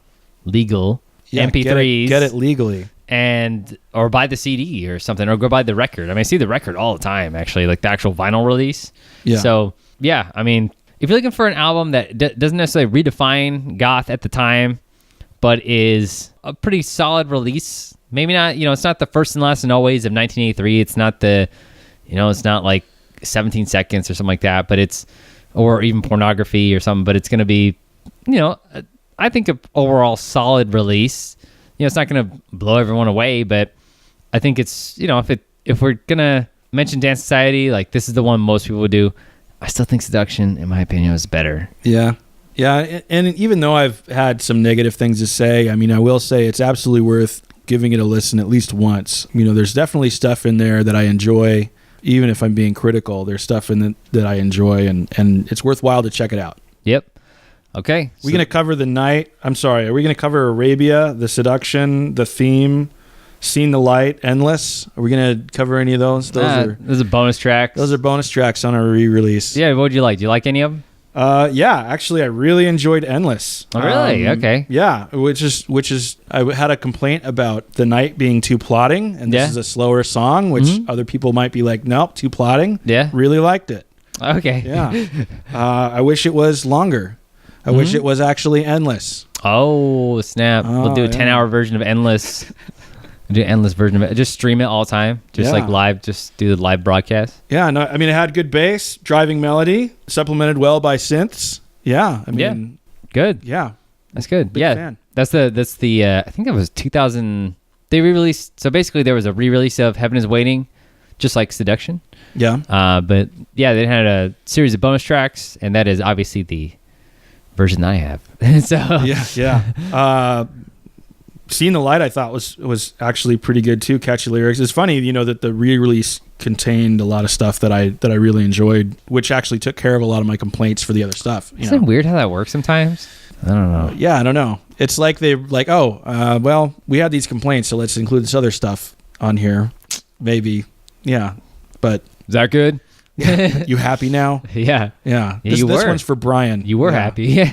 MP3s.
Get it legally.
Or buy the CD or something, or go buy the record. I mean, I see the record all the time, actually, like the actual vinyl release.
Yeah.
So, yeah, I mean, if you're looking for an album that doesn't necessarily redefine goth at the time, but is a pretty solid release, maybe not, it's not the first and last and always of 1983. It's not it's not like 17 Seconds or something like that, but or even Pornography or something, but it's going to be, I think an overall solid release. It's not going to blow everyone away, but I think it's, if we're going to mention Danse Society, like, this is the one most people would do. I still think Seduction, in my opinion, is better.
Yeah. Yeah. And even though I've had some negative things to say, I mean, I will say it's absolutely worth giving it a listen at least once. There's definitely stuff in there that I enjoy, even if I'm being critical. There's stuff in it that I enjoy, and it's worthwhile to check it out.
Yep. Okay.
We're going to cover The Night. I'm sorry. Are we going to cover Arabia, The Seduction, The Theme, Seen the Light, Endless? Are we going to cover any of those?
Those are bonus tracks.
Those are bonus tracks on our re-release.
Yeah. What would you like? Do you like any of them?
Yeah. Actually, I really enjoyed Endless.
Oh, really? Okay.
Yeah. Which is I had a complaint about The Night being too plotting, and this is a slower song, which other people might be like, nope, too plotting.
Yeah.
Really liked it.
Okay.
Yeah. I wish it was longer. I wish it was actually Endless.
Oh, snap. We'll do a 10-hour version of Endless. We'll do an Endless version of it. Just stream it all the time. Just like live. Just do the live broadcast.
Yeah. No, I mean, it had good bass, driving melody, supplemented well by synths. Yeah. I mean,
good.
Yeah.
That's good.
Big fan.
That's the I think that was 2000. They re-released. So basically there was a re-release of Heaven is Waiting, just like Seduction.
Yeah.
But yeah, they had a series of bonus tracks, and that is obviously the version I have. So
yeah. Seeing the Light, I thought was actually pretty good too. Catchy lyrics. It's funny, that the re-release contained a lot of stuff that I really enjoyed, which actually took care of a lot of my complaints for the other stuff.
Isn't it weird how that works sometimes? I don't know.
Yeah, I don't know. It's like they well, we had these complaints, so let's include this other stuff on here. Maybe, yeah. But
is that good?
You happy now?
Yeah.
This one's for Bryan.
You were happy.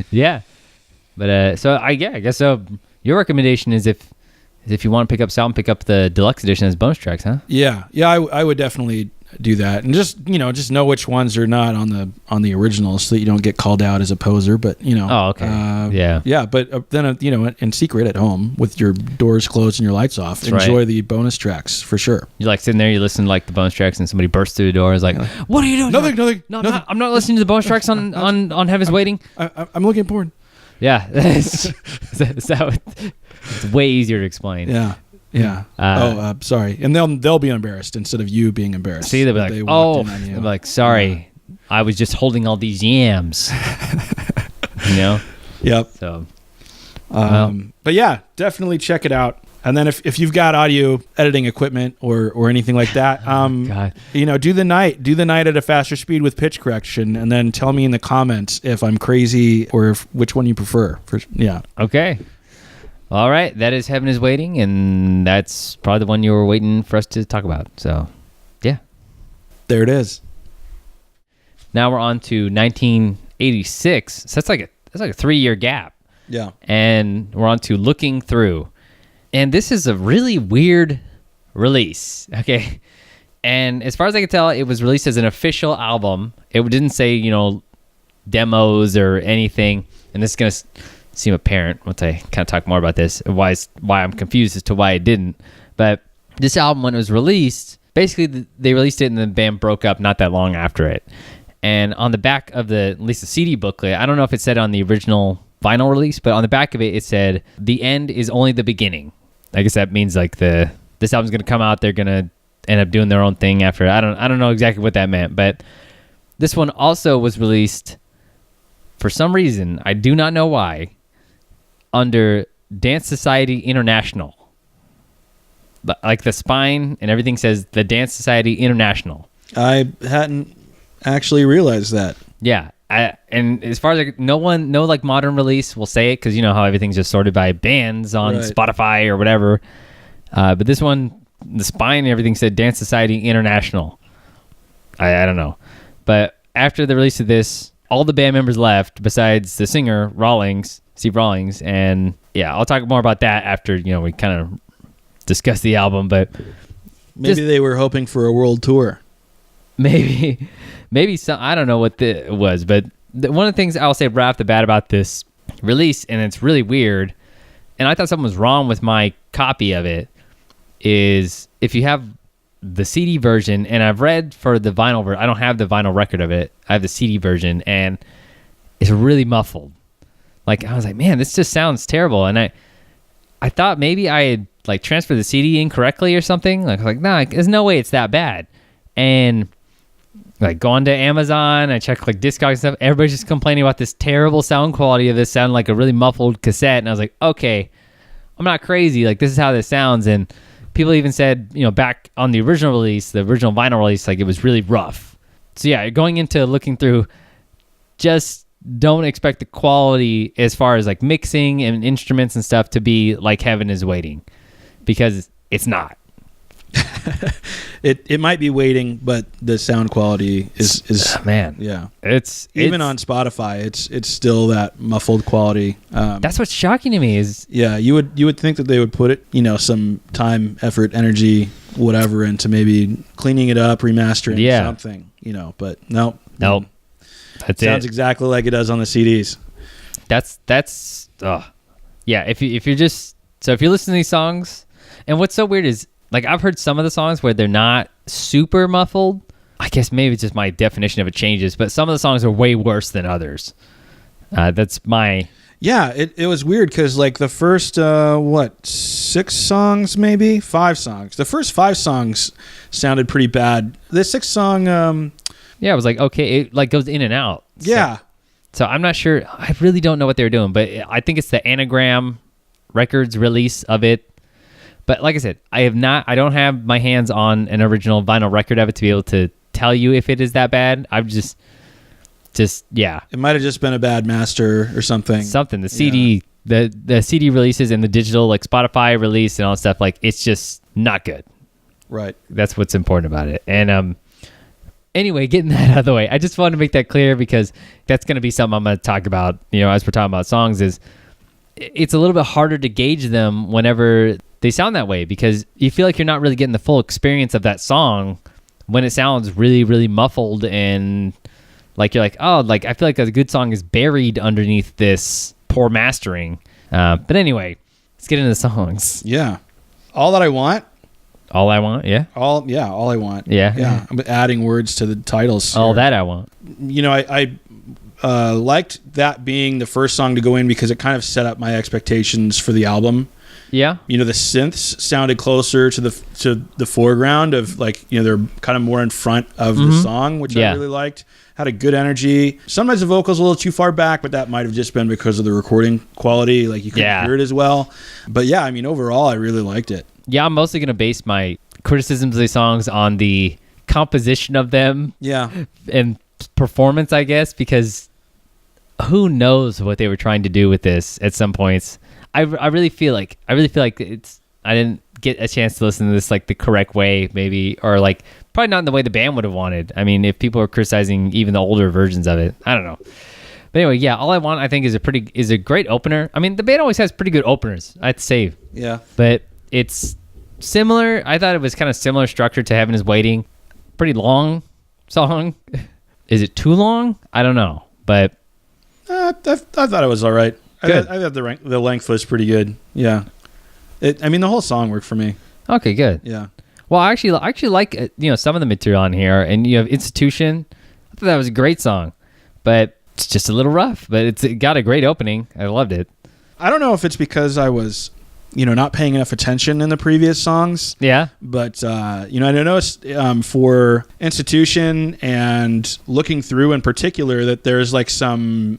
Yeah. But so I guess so. your recommendation is if you want to pick up this album, pick up the deluxe edition as bonus tracks, huh?
Yeah, I would definitely do that, and just know which ones are not on the original, so that you don't get called out as a poser. But
oh, okay,
yeah. But then in secret at home with your doors closed and your lights off,
That's
enjoy
right.
the bonus tracks for sure.
You're like sitting there, you listen to like the bonus tracks, and somebody bursts through the door. Is like, what are you doing?
Nothing.
No, I'm not listening to the bonus tracks on Heaven's Waiting.
I'm looking at porn.
Yeah, it's way easier to explain.
Yeah. Sorry. And they'll be embarrassed instead of you being embarrassed.
See, they'll be like, they'll be like, sorry, I was just holding all these yams.
Yep.
So,
but yeah, definitely check it out. And then if you've got audio editing equipment or anything like that,
God.
Do the night at a faster speed with pitch correction, and then tell me in the comments if I'm crazy or which one you prefer.
Okay. All right, that is Heaven is Waiting, and that's probably the one you were waiting for us to talk about. So, yeah.
There it is.
Now we're on to 1986. So that's like a 3-year gap.
Yeah.
And we're on to Looking Through. And this is a really weird release, okay? And as far as I can tell, it was released as an official album. It didn't say, demos or anything. And this is going to seem apparent once I kind of talk more about this, why I'm confused as to why it didn't. But this album, when it was released, basically they released it and the band broke up not that long after it. And on the back of at least the CD booklet, I don't know if it said on the original vinyl release, but on the back of it, it said, "The end is only the beginning." I guess that means like this album's going to come out, they're going to end up doing their own thing after. I don't know exactly what that meant, but this one also was released for some reason, I do not know why, under Danse Society International. But like the spine and everything says the Danse Society International.
I hadn't actually realized that.
Yeah. And as far as no like modern release will say it, because you know how everything's just sorted by bands on Spotify or whatever. But this one, the spine and everything said Danse Society International. I don't know. But after the release of this, all the band members left besides the singer, Steve Rawlings. And yeah, I'll talk more about that after, we kind of discuss the album. But
maybe they were hoping for a world tour.
Maybe some, I don't know what it was, but one of the things I'll say right off the bat about this release, and it's really weird, and I thought something was wrong with my copy of it, is if you have the CD version, and I've read for the vinyl version, I don't have the vinyl record of it, I have the CD version, and it's really muffled. Like, I was like, man, this just sounds terrible, and I thought maybe I had like transferred the CD incorrectly or something. Like, nah, there's no way it's that bad. And like going to Amazon, I checked like Discogs and stuff. Everybody's just complaining about this terrible sound quality of this sounding like a really muffled cassette. And I was like, okay, I'm not crazy. Like, this is how this sounds. And people even said, back on the original release, the original vinyl release, like it was really rough. So yeah, going into Looking Through, just don't expect the quality as far as like mixing and instruments and stuff to be like Heaven is Waiting, because it's not.
It might be waiting, but the sound quality is
man.
Yeah,
it's
even on Spotify. It's still that muffled quality.
That's what's shocking to me is
you would think that they would put it some time, effort, energy, whatever into maybe cleaning it up, remastering something. But nope.
That's
sounds exactly like it does on the CDs.
That's yeah. If you're listening to these songs, and what's so weird is, like, I've heard some of the songs where they're not super muffled. I guess maybe it's just my definition of it changes, but some of the songs are way worse than others. That's my...
Yeah, it was weird because, like, the first, 6 songs, maybe? 5 songs. The first 5 songs sounded pretty bad. The 6th song...
it was like, okay, it, like, goes in and out.
Yeah.
So I'm not sure. I really don't know what they were doing, but I think it's the Anagram Records release of it. But like I said, I don't have my hands on an original vinyl record of it to be able to tell you if it is that bad. I've just yeah.
It might have just been a bad master or something.
The CD, the CD releases and the digital, like Spotify release and all that stuff, like, it's just not good.
Right.
That's what's important about it. And anyway, getting that out of the way, I just wanted to make that clear because that's going to be something I'm going to talk about, as we're talking about songs, is it's a little bit harder to gauge them whenever they sound that way, because you feel like you're not really getting the full experience of that song when it sounds really, really muffled, and like you're like, oh, like I feel like a good song is buried underneath this poor mastering. But anyway, let's get into the songs.
Yeah. All That I Want.
All I Want, yeah.
All I Want.
Yeah.
I'm adding words to the titles.
All
here.
That I Want.
You know, I liked that being the first song to go in because it kind of set up my expectations for the album.
Yeah.
You know, the synths sounded closer to the foreground of, like, you know, they're kind of more in front of the song, which I really liked. Had a good energy. Sometimes the vocals a little too far back, but that might have just been because of the recording quality. Like, you couldn't hear it as well. But yeah, I mean, overall, I really liked it. Yeah,
I'm mostly going to base my criticisms of these songs on the composition of them.
Yeah.
And performance, I guess, because who knows what they were trying to do with this at some points. I really feel like I didn't get a chance to listen to this like the correct way, maybe, or like probably not in the way the band would have wanted. I mean, if people are criticizing even the older versions of it, I don't know. But anyway, yeah, All I Want, I think, is a great opener. I mean, the band always has pretty good openers, I'd say.
Yeah.
But it's similar. I thought it was kind of similar structure to Heaven Is Waiting. Pretty long song. Is it too long? I don't know, but
I thought it was all right.
Good.
I thought the length was pretty good. Yeah. I mean, the whole song worked for me.
Okay, good.
Yeah.
Well, I actually like, you know, some of the material on here, and you have Institution. I thought that was a great song, but it's just a little rough. But it got a great opening. I loved it.
I don't know if it's because I was, you know, not paying enough attention in the previous songs.
Yeah.
But, you know, I noticed for Institution and Looking Through in particular that there's like some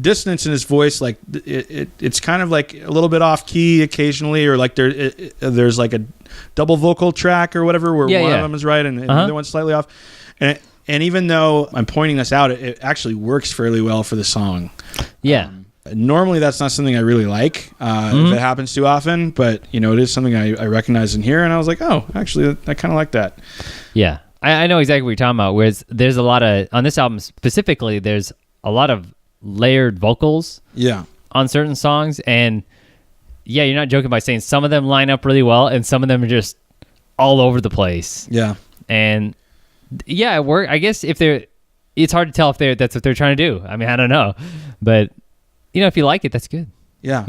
dissonance in his voice. Like it's kind of like a little bit off key occasionally, or like there's like a double vocal track or whatever where one of them is right and the other one's slightly off. And even though I'm pointing this out, it actually works fairly well for the song.
Yeah.
Normally, that's not something I really like if it happens too often, but, you know, it is something I recognize in here, and I was like, oh, actually, I kind of like that.
Yeah, I know exactly what you're talking about, whereas there's a lot of, on this album specifically, there's a lot of layered vocals on certain songs, and yeah, you're not joking by saying some of them line up really well, and some of them are just all over the place.
Yeah.
And yeah, it worked. I guess it's hard to tell if that's what they're trying to do. I mean, I don't know, but you know, if you like it, that's good.
Yeah.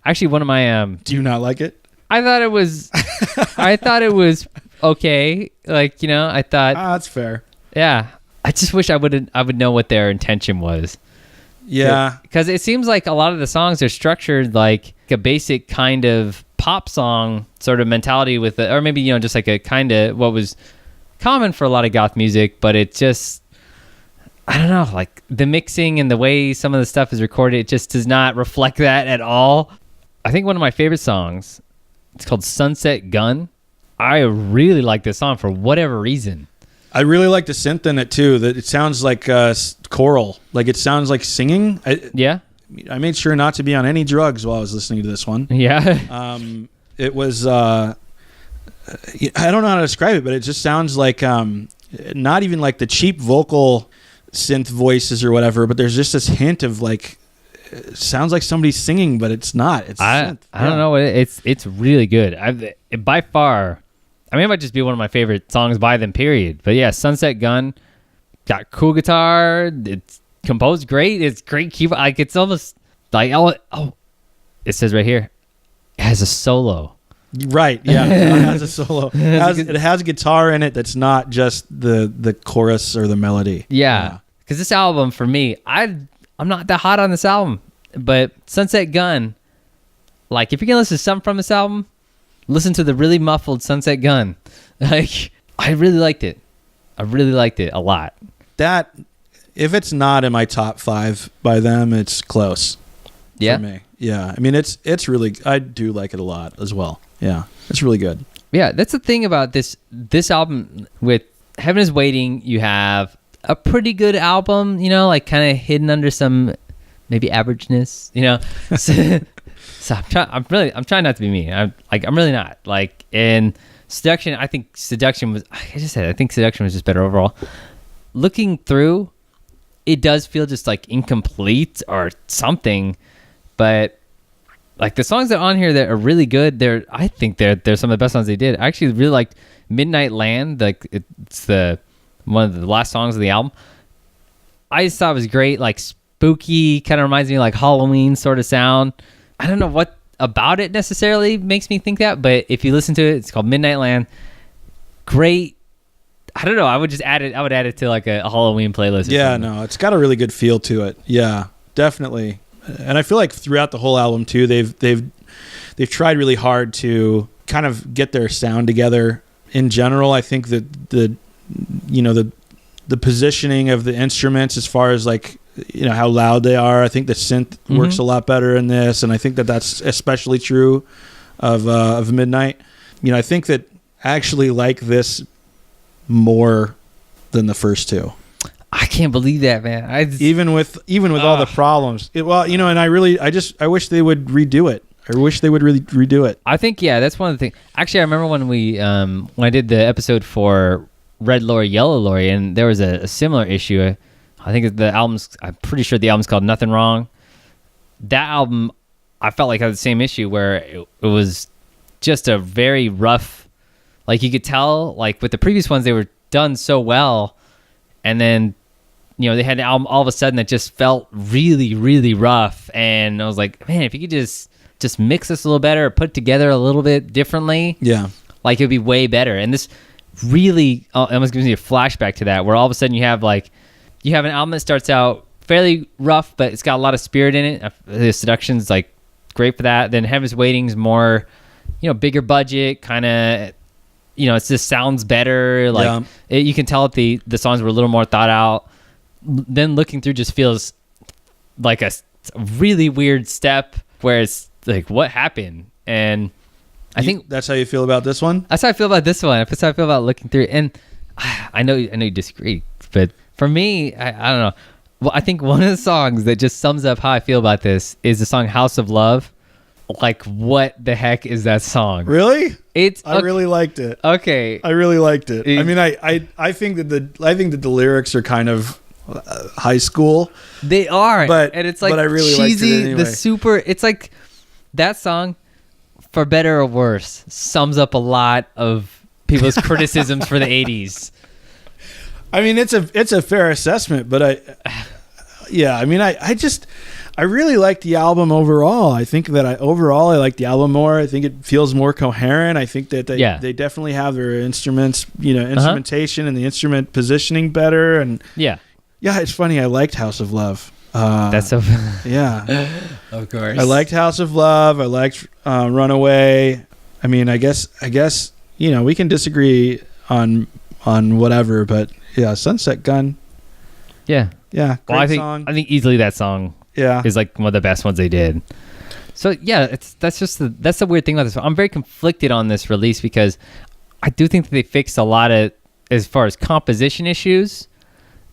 Actually, one of my
do you not like it?
I thought it was okay. Like, you know, I thought
that's fair.
Yeah. I just wish I would know what their intention was.
Yeah.
Because it seems like a lot of the songs are structured like a basic kind of pop song sort of mentality with it, or maybe, you know, just like a kind of what was common for a lot of goth music, but it just, I don't know, like the mixing and the way some of the stuff is recorded, it just does not reflect that at all. I think one of my favorite songs, it's called Sunset Gun. I really like this song for whatever reason.
I really like the synth in it too. That it sounds like choral, like it sounds like singing. I made sure not to be on any drugs while I was listening to this one.
Yeah.
It was, I don't know how to describe it, but it just sounds like not even like the cheap vocal synth voices or whatever, but there's just this hint of like, it sounds like somebody's singing, but it's not. It's synth.
I don't know. It's really good. By far, I mean, it might just be one of my favorite songs by them, period. But yeah, Sunset Gun, got cool guitar. It's composed great. It's great keyboard. Like, it's almost like, oh, it says right here, it has a solo.
Right, yeah. It has a solo. It has a guitar in it that's not just the chorus or the melody.
Yeah. Because this album, for me, I'm not that hot on this album. But Sunset Gun, like, if you're going to listen to something from this album, listen to the really muffled Sunset Gun. Like, I really liked it. I really liked it a lot.
That, if it's not in my top 5 by them, it's close for me. Yeah. I mean, it's really, I do like it a lot as well. Yeah, it's really good.
Yeah, that's the thing about this album. With Heaven Is Waiting, you have a pretty good album, you know, like kind of hidden under some maybe averageness, you know. So I'm trying not to be mean. I'm really not. Like, in Seduction, I think Seduction was just better overall. Looking Through, it does feel just like incomplete or something, but like the songs that are on here that are really good. I think they're some of the best songs they did. I actually really liked Midnight Land. Like it's one of the last songs of the album. I just thought it was great, like spooky, kind of reminds me of like Halloween sort of sound. I don't know what about it necessarily makes me think that, but if you listen to it, it's called Midnight Land. Great. I don't know. I would just add it. I would add it to like a Halloween playlist.
Yeah, no, it's got a really good feel to it. Yeah, definitely. And I feel like throughout the whole album too, they've tried really hard to kind of get their sound together. In general, I think that the positioning of the instruments as far as like, you know, how loud they are. I think the synth works a lot better in this, and I think that that's especially true of Midnight. You know, I think that I actually like this more than the first two.
I can't believe that, man.
Even with all the problems. And I wish they would redo it. I wish they would really redo it.
I think, yeah, that's one of the things. Actually, I remember when when I did the episode for Red Lorry, Yellow Lorry, and there was a similar issue. I think I'm pretty sure the album's called Nothing Wrong. That album, I felt like had the same issue where it was just a very rough, like you could tell, like with the previous ones, they were done so well. And then, you know, they had an album all of a sudden that just felt really, really rough. And I was like, man, if you could just mix this a little better, or put it together a little bit differently.
Yeah.
Like it would be way better. And this really almost gives me a flashback to that, where all of a sudden you have an album that starts out fairly rough, but it's got a lot of spirit in it. The Seduction's like great for that. Then Heaven's Waiting's more, you know, bigger budget, kind of, you know, it just sounds better. Like you can tell that the songs were a little more thought out. Then Looking Through just feels like a really weird step where it's like, what happened? And I think
that's how you feel about this one.
That's how I feel about this one. That's how I feel about Looking Through. And I know you disagree, but for me, I don't know. Well, I think one of the songs that just sums up how I feel about this is the song House of Love. Like, what the heck is that song?
Really?
I
really liked it.
Okay.
I really liked it. I mean, I think that the lyrics are kind of high school.
They are. And it's like
but I really
cheesy,
liked it anyway.
It's like that song, for better or worse, sums up a lot of people's criticisms for the 80s.
I mean, it's a fair assessment, but I really like the album overall. I think that I like the album more. I think it feels more coherent. I think that they definitely have their instruments, you know, instrumentation and the instrument positioning better. And yeah, it's funny. I liked House of Love.
That's so
yeah,
of course.
I liked House of Love. I liked Runaway. I mean, I guess you know, we can disagree on whatever, but yeah, Sunset Gun.
Yeah.
Great
song. I think easily that song is like one of the best ones they did. So yeah, that's the weird thing about this. I'm very conflicted on this release because I do think that they fixed a lot of, as far as composition issues,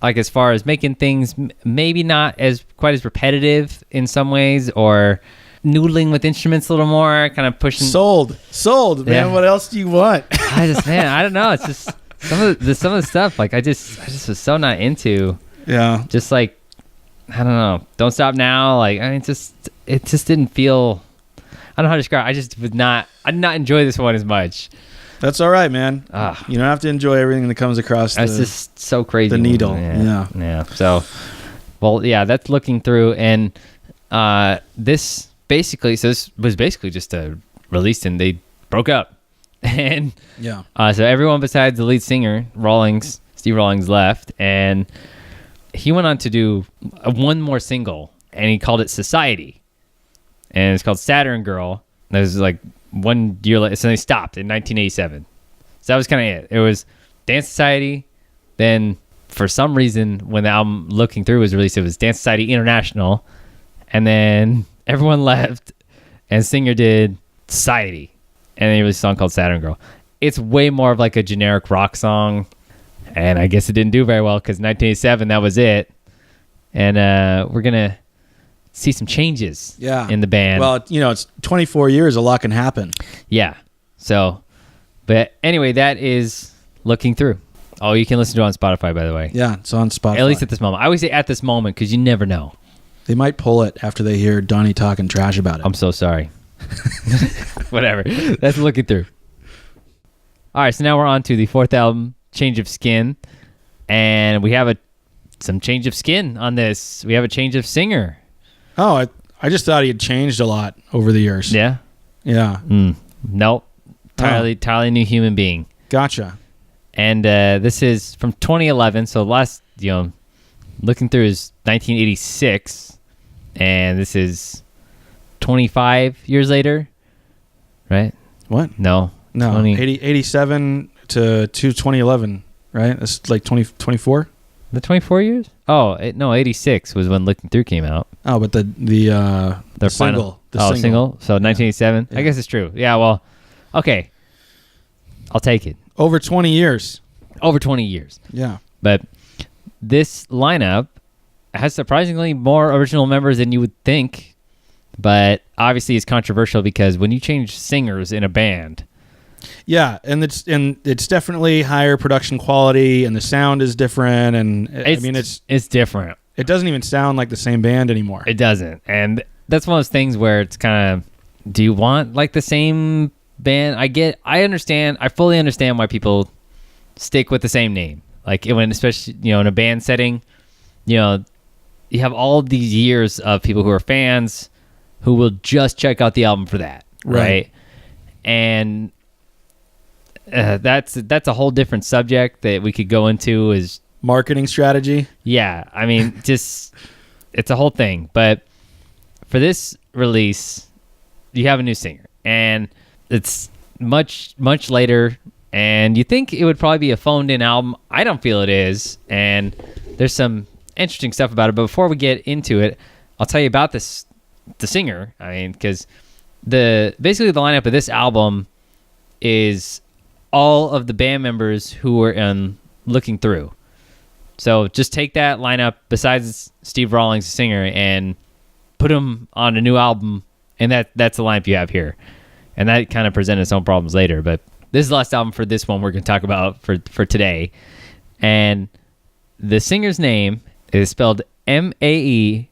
like as far as making things maybe not as quite as repetitive in some ways, or noodling with instruments a little more, kind of pushing.
Sold, man. What else do you want?
I don't know. It's just some of the stuff. Like I just was so not into.
Yeah.
Just like, I don't know. Don't Stop Now. Like, I mean, it just didn't feel, I don't know how to describe it. I did not enjoy this one as much.
That's all right, man. You don't have to enjoy everything that comes across.
That's just so crazy.
The needle.
Yeah. So, well, yeah, that's Looking Through. And this was basically just a release, and they broke up. And so everyone besides the lead singer, Steve Rawlings left, and he went on to do one more single, and he called it Society, and it's called Saturn Girl. That was like 1 year later, so they stopped in 1987. So that was kind of it. It was Danse Society. Then for some reason, when the album Looking Through was released, it was Danse Society International, and then everyone left, and singer did Society, and then he released a song called Saturn Girl. It's way more of like a generic rock song. And I guess it didn't do very well because 1987, that was it. And we're going to see some changes in the band.
Well, you know, it's 24 years. A lot can happen.
Yeah. So, but anyway, that is Looking Through. Oh, you can listen to it on Spotify, by the way.
Yeah, it's on Spotify.
At least at this moment. I always say at this moment because you never know.
They might pull it after they hear Donnie talking trash about it.
I'm so sorry. Whatever. That's looking through. All right, so now we're on to the fourth album, Change of Skin. And we have some change of skin on this. We have a change of singer.
Oh, I just thought he had changed a lot over the years.
Yeah?
Yeah.
Nope. Entirely new human being.
Gotcha.
And this is from 2011. So last, looking through is 1986. And this is 25 years later. Right?
What?
No.
87 to 2011, right? That's like 24?
The 24 years? Oh, no, 86 was when Looking Through came out.
Oh, but the single.
Single? So 1987? Yeah. I guess it's true. Yeah, well, okay. I'll take it.
Over 20 years.
Over 20 years.
Yeah.
But this lineup has surprisingly more original members than you would think. But obviously it's controversial because when you change singers in a band...
Yeah, and it's definitely higher production quality, and the sound is different, and
it's different.
It doesn't even sound like the same band anymore.
It doesn't, and that's one of those things where it's kind of, do you want like the same band? I fully understand why people stick with the same name. Like when, especially in a band setting, you have all these years of people who are fans who will just check out the album for that, right? And that's a whole different subject that we could go into is
marketing strategy.
Yeah, I mean, it's a whole thing. But for this release, you have a new singer, and it's much later. And you think it would probably be a phoned-in album. I don't feel it is, and there's some interesting stuff about it. But before we get into it, I'll tell you about the singer. I mean, because basically the lineup of this album is all of the band members who were in Looking Through. So just take that lineup besides Steve Rawlings, the singer, and put him on a new album, and that's the lineup you have here. And that kind of presented its own problems later, but this is the last album for this one we're going to talk about for today. And the singer's name is spelled Maethelyah.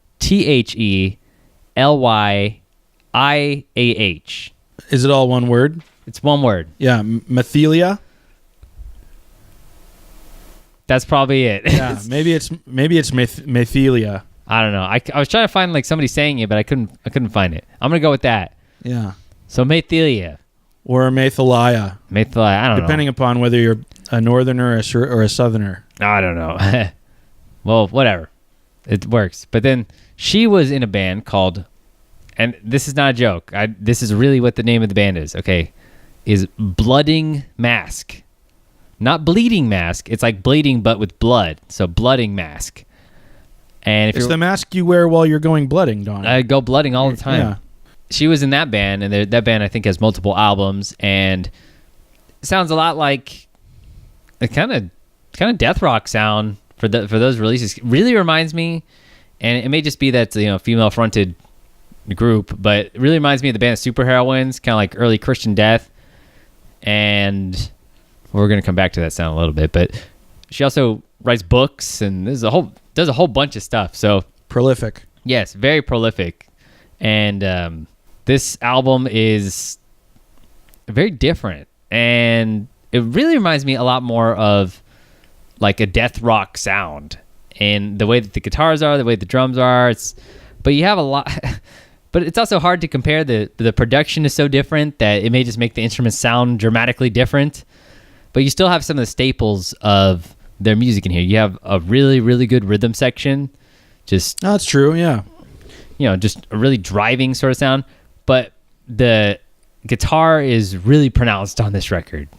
Is it all one word?
It's one word.
Yeah, Maethelyah.
That's probably it.
Yeah, maybe it's Maethelyah.
I don't know. I was trying to find like somebody saying it, but I couldn't find it. I'm gonna go with that.
Yeah.
So Maethelyah
or Maethelyah.
I don't know.
Depending upon whether you're a northerner or a southerner.
I don't know. Well, whatever. It works. But then she was in a band called, and this is not a joke. This is really what the name of the band is. Okay. Is Blooding Mask. Not Bleeding Mask. It's like bleeding, but with blood. So Blooding Mask. And
it's the mask you wear while you're going blooding, Don.
I go blooding all the time.
Yeah.
She was in that band, and that band I think has multiple albums, and it sounds a lot like a kind of death rock sound for those releases. It really reminds me, and it may just be that female fronted group, but it really reminds me of the band Superheroines, kind of like early Christian Death. And we're going to come back to that sound a little bit, but she also writes books and does a whole bunch of stuff. So
prolific.
Yes, very prolific. And this album is very different, and it really reminds me a lot more of like a death rock sound, and the way that the guitars are, the way the drums are. But you have a lot. But it's also hard to compare. The production is so different that it may just make the instruments sound dramatically different. But you still have some of the staples of their music in here. You have a really, really good rhythm section.
That's true, yeah.
Just a really driving sort of sound. But the guitar is really pronounced on this record.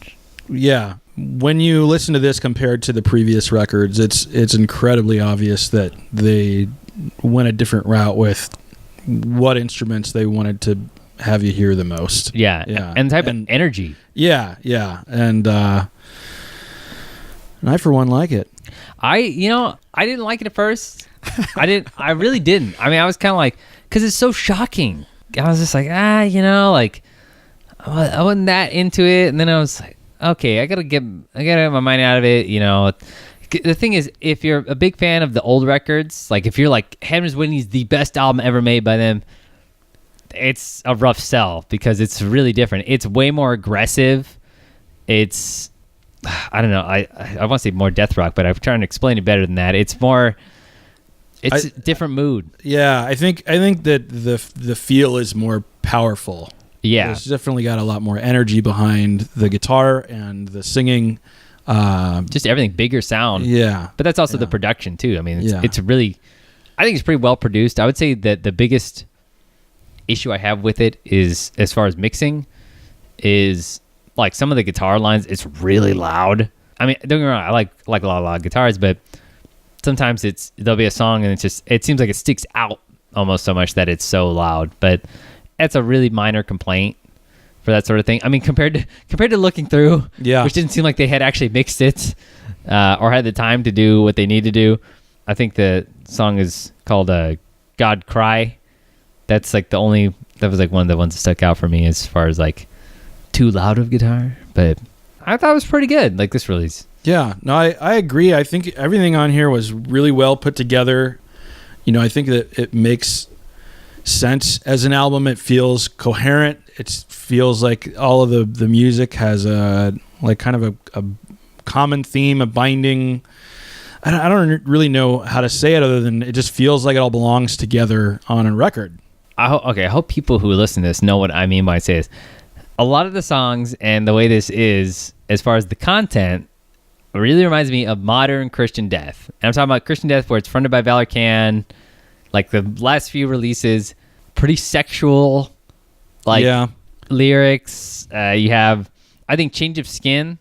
Yeah. When you listen to this compared to the previous records, it's incredibly obvious that they went a different route with what instruments they wanted to have you hear the most.
Yeah. And the type of energy.
Yeah. And I for one like it.
I didn't like it at first. I really didn't. I mean, I was kind of like, because it's so shocking. I was just like, I wasn't that into it. And then I was like, okay, I gotta get my mind out of it. The thing is, if you're a big fan of the old records, like if you're like Heaven's Whitney's the best album ever made by them, it's a rough sell because it's really different. It's way more aggressive. It's, I don't know. I want to say more death rock, but I'm trying to explain it better than that. It's more, it's a different mood.
Yeah, I think that the feel is more powerful.
Yeah.
It's definitely got a lot more energy behind the guitar and the singing.
Just everything, bigger sound.
Yeah.
But that's also the production too. I mean,
Yeah.
it's really, I think it's pretty well produced. I would say that the biggest issue I have with it is, as far as mixing, is like some of the guitar lines, it's really loud. I mean, don't get me wrong, I like a lot of loud guitars, but sometimes there'll be a song and it seems like it sticks out almost so much that it's so loud. But that's a really minor complaint for that sort of thing. I mean, compared to Looking Through, which didn't seem like they had actually mixed it or had the time to do what they need to do. I think the song is called God Cry. That's like that was like one of the ones that stuck out for me as far as like too loud of guitar. But I thought it was pretty good, like this release. Yeah,
no, I agree. I think everything on here was really well put together. You know, I think that it makes sense as an album. It feels coherent. It feels like all of the music has a like kind of a common theme, a binding. I don't really know how to say it other than it just feels like it all belongs together on a record.
I hope people who listen to this know what I mean by I say this. A lot of the songs and the way this is, as far as the content, really reminds me of modern Christian death. And I'm talking about Christian death where it's fronted by Valor Can, like the last few releases, pretty sexual, like lyrics. You have, I think, Change of Skin,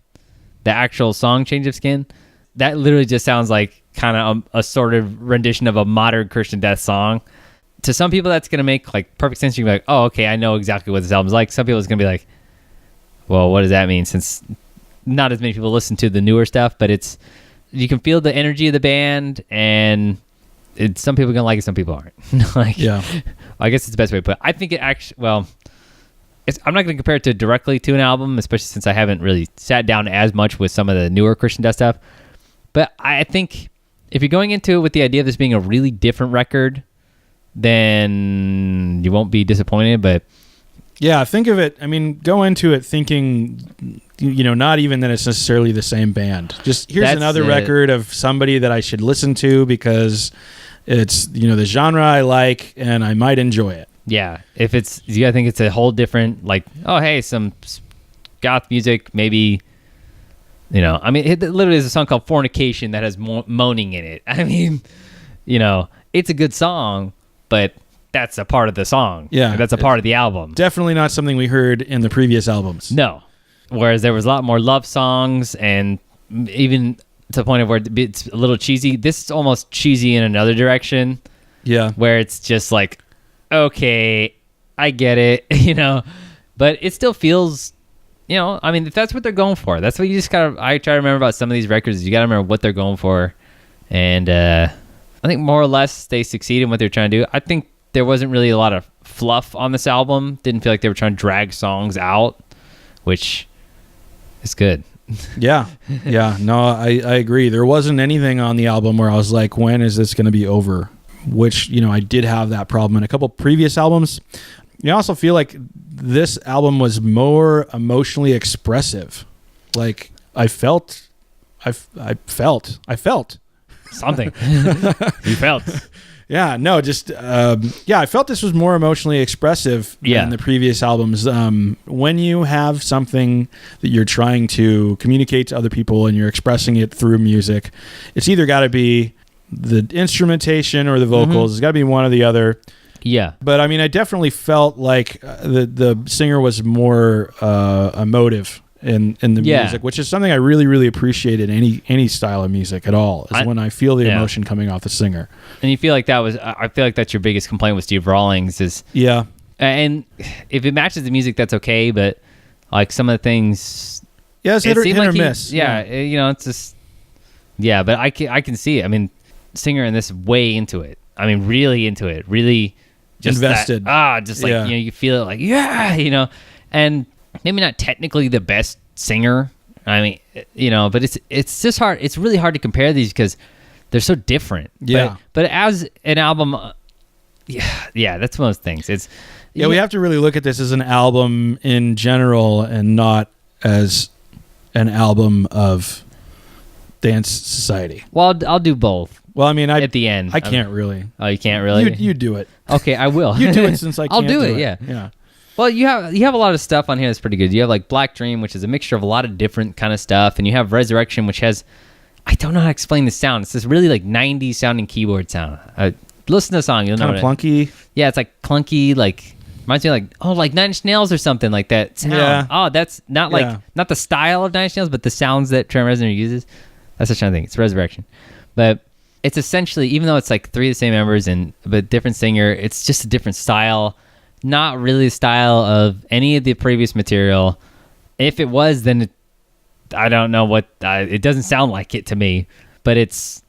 the actual song Change of Skin. That literally just sounds like kind of a sort of rendition of a modern Christian death song. To some people, that's going to make like perfect sense. You're like, oh, okay, I know exactly what this album's like. Some people, it's going to be like, well, what does that mean? Since not as many people listen to the newer stuff, but you can feel the energy of the band, and some people are going to like it, some people aren't. I guess it's the best way to put it. I think it actually, I'm not going to compare it directly to an album, especially since I haven't really sat down as much with some of the newer Christian death stuff. But I think if you're going into it with the idea of this being a really different record, then you won't be disappointed. But
yeah, think of it. I mean, go into it thinking, not even that it's necessarily the same band. Just here's another record of somebody that I should listen to because it's, the genre I like and I might enjoy it.
Yeah. I think it's a whole different, like, oh, hey, some goth music, maybe, it literally is a song called Fornication that has moaning in it. I mean, it's a good song, but that's a part of the song.
Yeah.
That's a part of the album.
Definitely not something we heard in the previous albums.
No. Whereas there was a lot more love songs, and even to the point of where it's a little cheesy. This is almost cheesy in another direction.
Yeah.
Where it's just like, okay, I get it, but it still feels, if that's what they're going for, that's what you just gotta, I try to remember about some of these records. You gotta remember what they're going for. And, I think more or less they succeed in what they're trying to do. I think there wasn't really a lot of fluff on this album. Didn't feel like they were trying to drag songs out, which is good.
Yeah. No, I agree. There wasn't anything on the album where I was like, when is this going to be over? Which, I did have that problem in a couple previous albums. I also feel like this album was more emotionally expressive. Like I felt
something. You felt.
Yeah, no, just I felt this was more emotionally expressive than the previous albums. When you have something that you're trying to communicate to other people and you're expressing it through music, it's either got to be the instrumentation or the vocals. Mm-hmm. It's got to be one or the other.
Yeah.
But I mean, I definitely felt like the singer was more emotive in the music, which is something I really, really appreciate in any style of music at all, is when I feel the emotion coming off the singer.
And you feel like I feel like that's your biggest complaint with Steve Rawlings is...
Yeah.
And if it matches the music, that's okay, but like some of the things...
Yeah, it's hit or miss.
It's just... Yeah, but I can see it. I mean, singer in this way into it. I mean, really into it. Really just
invested.
You feel it like, and maybe not technically the best singer. I mean, but it's just hard. It's really hard to compare these because they're so different.
Yeah.
But as an album, that's one of those things. It's,
Yeah, we have to really look at this as an album in general and not as an album of Danse Society.
Well, I'll do both.
Well, I mean,
at the end,
I can't really.
Oh, you can't really.
You do it.
Okay, I will.
You do it since I can't.
I'll do it. Yeah.
Yeah.
Well, you have a lot of stuff on here that's pretty good. You have like Black Dream, which is a mixture of a lot of different kind of stuff, and you have Resurrection, which has, I don't know how to explain the sound. It's this really like 90s sounding keyboard sound. Listen to the song, you'll know.
Kind of clunky.
Yeah, it's like clunky, like reminds me of like Nine Inch Nails or something like that sound.
Yeah.
Oh, that's not like not the style of Nine Inch Nails, but the sounds that Trent Reznor uses. That's what I'm trying to think. It's Resurrection, but it's essentially, even though it's like three of the same members but different singer, it's just a different style. Not really the style of any of the previous material. If it was, then I don't know what. It doesn't sound like it to me, but it's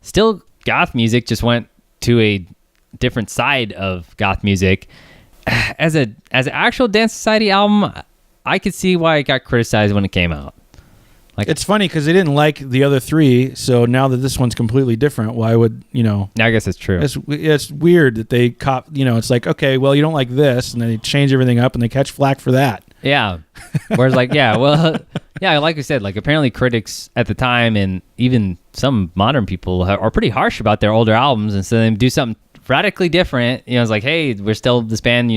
still goth music. Just went to a different side of goth music. As an actual Danse Society album, I could see why it got criticized when it came out. Like,
it's funny because they didn't like the other three, so now that this one's completely different, why would
I guess it's true.
It's weird that they it's like, okay, well, you don't like this, and then they change everything up and they catch flack for that.
Yeah. Whereas like, like we said, like apparently critics at the time and even some modern people are pretty harsh about their older albums, and so they do something radically different. It's like, hey, we're still this band,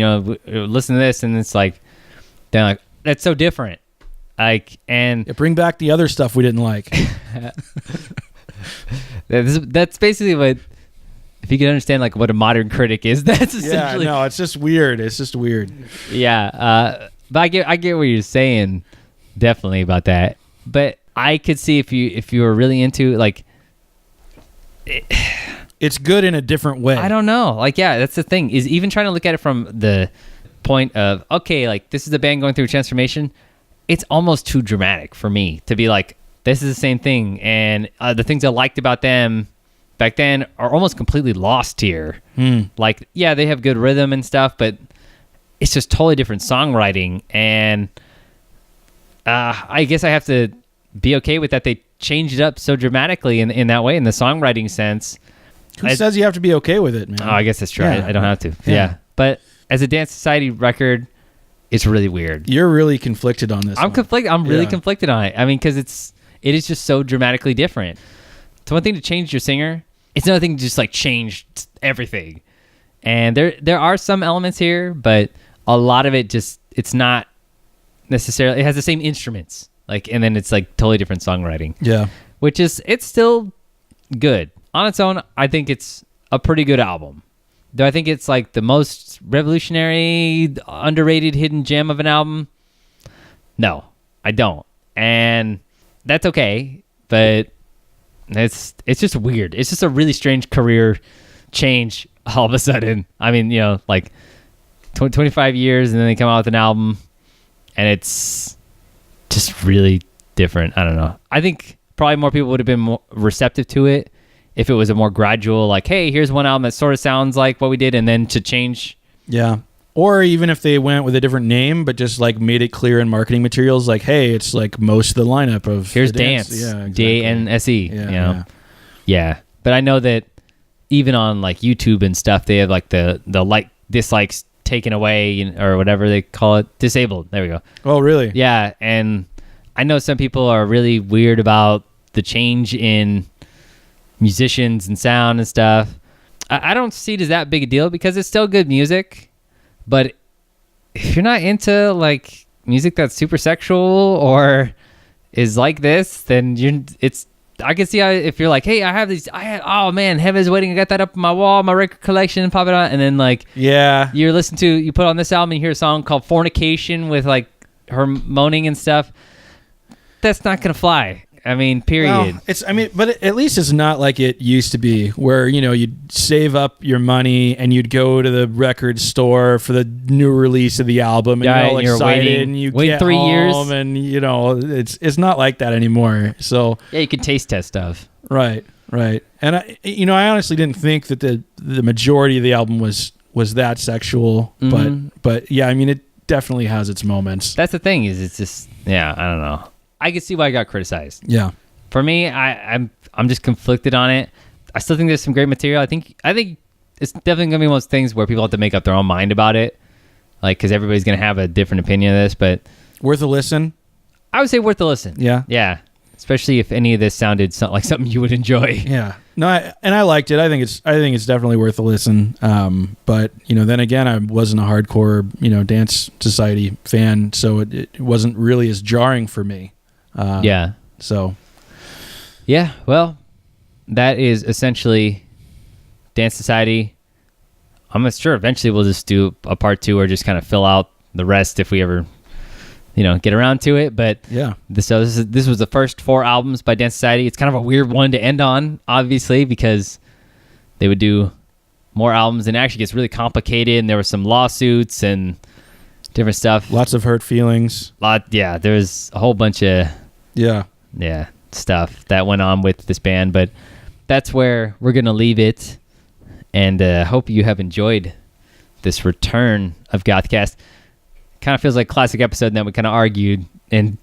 listen to this, and it's like, they're like, that's so different.
Bring back the other stuff we didn't like.
That's basically what, if you can understand like what a modern critic is, that's essentially.
Yeah, no, it's just weird. It's just weird.
Yeah, but I get what you're saying, definitely about that. But I could see if you were really into like.
It's good in a different way.
I don't know. Like, yeah, that's the thing, is even trying to look at it from the point of, okay, like this is a band going through a transformation. It's almost too dramatic for me to be like, this is the same thing. And the things I liked about them back then are almost completely lost here. Like, yeah, they have good rhythm and stuff, but it's just totally different songwriting. And I guess I have to be okay with that. They changed it up so dramatically in that way, in the songwriting sense.
Who says you have to be okay with it, man?
Oh, I guess that's true.
Yeah.
I don't have to. Yeah. But as a Danse Society record, it's really weird.
You're really conflicted on this.
I'm conflicted. I'm really conflicted on it. I mean, because it is just so dramatically different. It's one thing to change your singer. It's another thing to just like change everything. And there are some elements here, but a lot of it it's not necessarily. It has the same instruments, and then it's like totally different songwriting.
Yeah,
it's still good on its own. I think it's a pretty good album. Do I think it's like the most revolutionary, underrated, hidden gem of an album? No, I don't. And that's okay, but it's just weird. It's just a really strange career change all of a sudden. I mean, 25 years and then they come out with an album and it's just really different. I don't know. I think probably more people would have been more receptive to it if it was a more gradual, like, hey, here's one album that sort of sounds like what we did, and then to change. Yeah.
Or even if they went with a different name, but just like made it clear in marketing materials, like, hey, it's like most of the lineup of
here's Dance.
Yeah, exactly.
DANSE. Yeah. But I know that even on like YouTube and stuff, they have like the like dislikes taken away or whatever they call it, disabled. There we go.
Oh, really?
Yeah, and I know some people are really weird about the change in musicians and sound and stuff. I don't see it as that big a deal because it's still good music. But if you're not into like music that's super sexual or is like this, then I can see how if you're like, hey, oh man, Heaven's Waiting, I got that up on my wall, my record collection, pop it on, and then like,
yeah,
you put on this album and you hear a song called Fornication with like her moaning and stuff. That's not gonna fly. I mean, period.
Well, but at least it's not like it used to be where, you'd save up your money and you'd go to the record store for the new release of the album and you're all excited and you get
3 years
home and, it's not like that anymore. So
yeah, you can taste test stuff.
Right. And I honestly didn't think that the majority of the album was that sexual, but yeah, I mean, it definitely has its moments.
That's the thing is it's just, I don't know. I can see why I got criticized.
Yeah.
For me, I'm just conflicted on it. I still think there's some great material. I think it's definitely gonna be one of those things where people have to make up their own mind about it, like because everybody's gonna have a different opinion of this. But
Worth a listen.
I would say worth a listen.
Yeah.
Yeah. Especially if any of this sounded like something you would enjoy.
Yeah. No, I liked it. I think it's definitely worth a listen. But then again, I wasn't a hardcore Dance Society fan, so it wasn't really as jarring for me.
Yeah.
So.
Yeah. Well, that is essentially Dance Society. I'm not sure. Eventually, we'll just do a part 2 or just kind of fill out the rest if we ever, get around to it. But
yeah,
this was the first 4 albums by Dance Society. It's kind of a weird one to end on, obviously, because they would do more albums and it actually gets really complicated. And there were some lawsuits and different stuff.
Lots of hurt feelings.
There's a whole bunch of stuff that went on with this band, but that's where we're gonna leave it. And hope you have enjoyed this return of GothCast. Kind of feels like a classic episode, and then we kind of argued and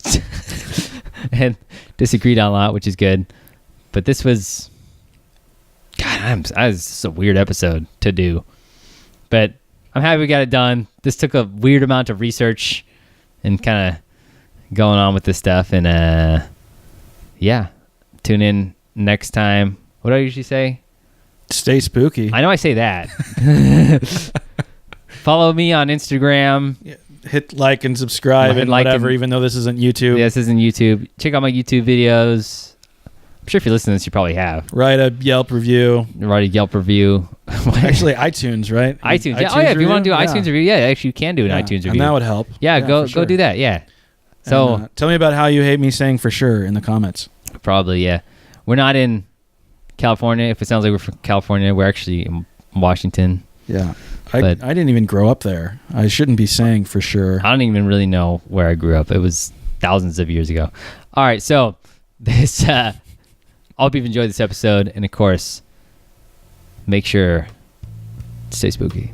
and disagreed on a lot, which is good. But this was, this is a weird episode to do. But I'm happy we got it done. This took a weird amount of research and kind of going on with this stuff. And tune in next time. What do I usually say?
Stay spooky.
I know I say that. Follow me on Instagram.
Yeah. Hit like and subscribe and whatever, even though this isn't YouTube.
Yeah, this isn't YouTube. Check out my YouTube videos. I'm sure if you listen to this, you probably have.
Write a Yelp review.
Actually,
iTunes, right?
iTunes. Yeah. Oh, yeah. If you want to do an iTunes review, actually, you can do an iTunes review.
And that would help.
Yeah, go do that. Yeah. So
and, tell me about how you hate me saying for sure in the comments.
Probably, yeah. We're not in California. If it sounds like we're from California, we're actually in Washington.
Yeah. I didn't even grow up there. I shouldn't be saying for sure.
I don't even really know where I grew up. It was thousands of years ago. All right, so this I hope you've enjoyed this episode, and of course, make sure to stay spooky.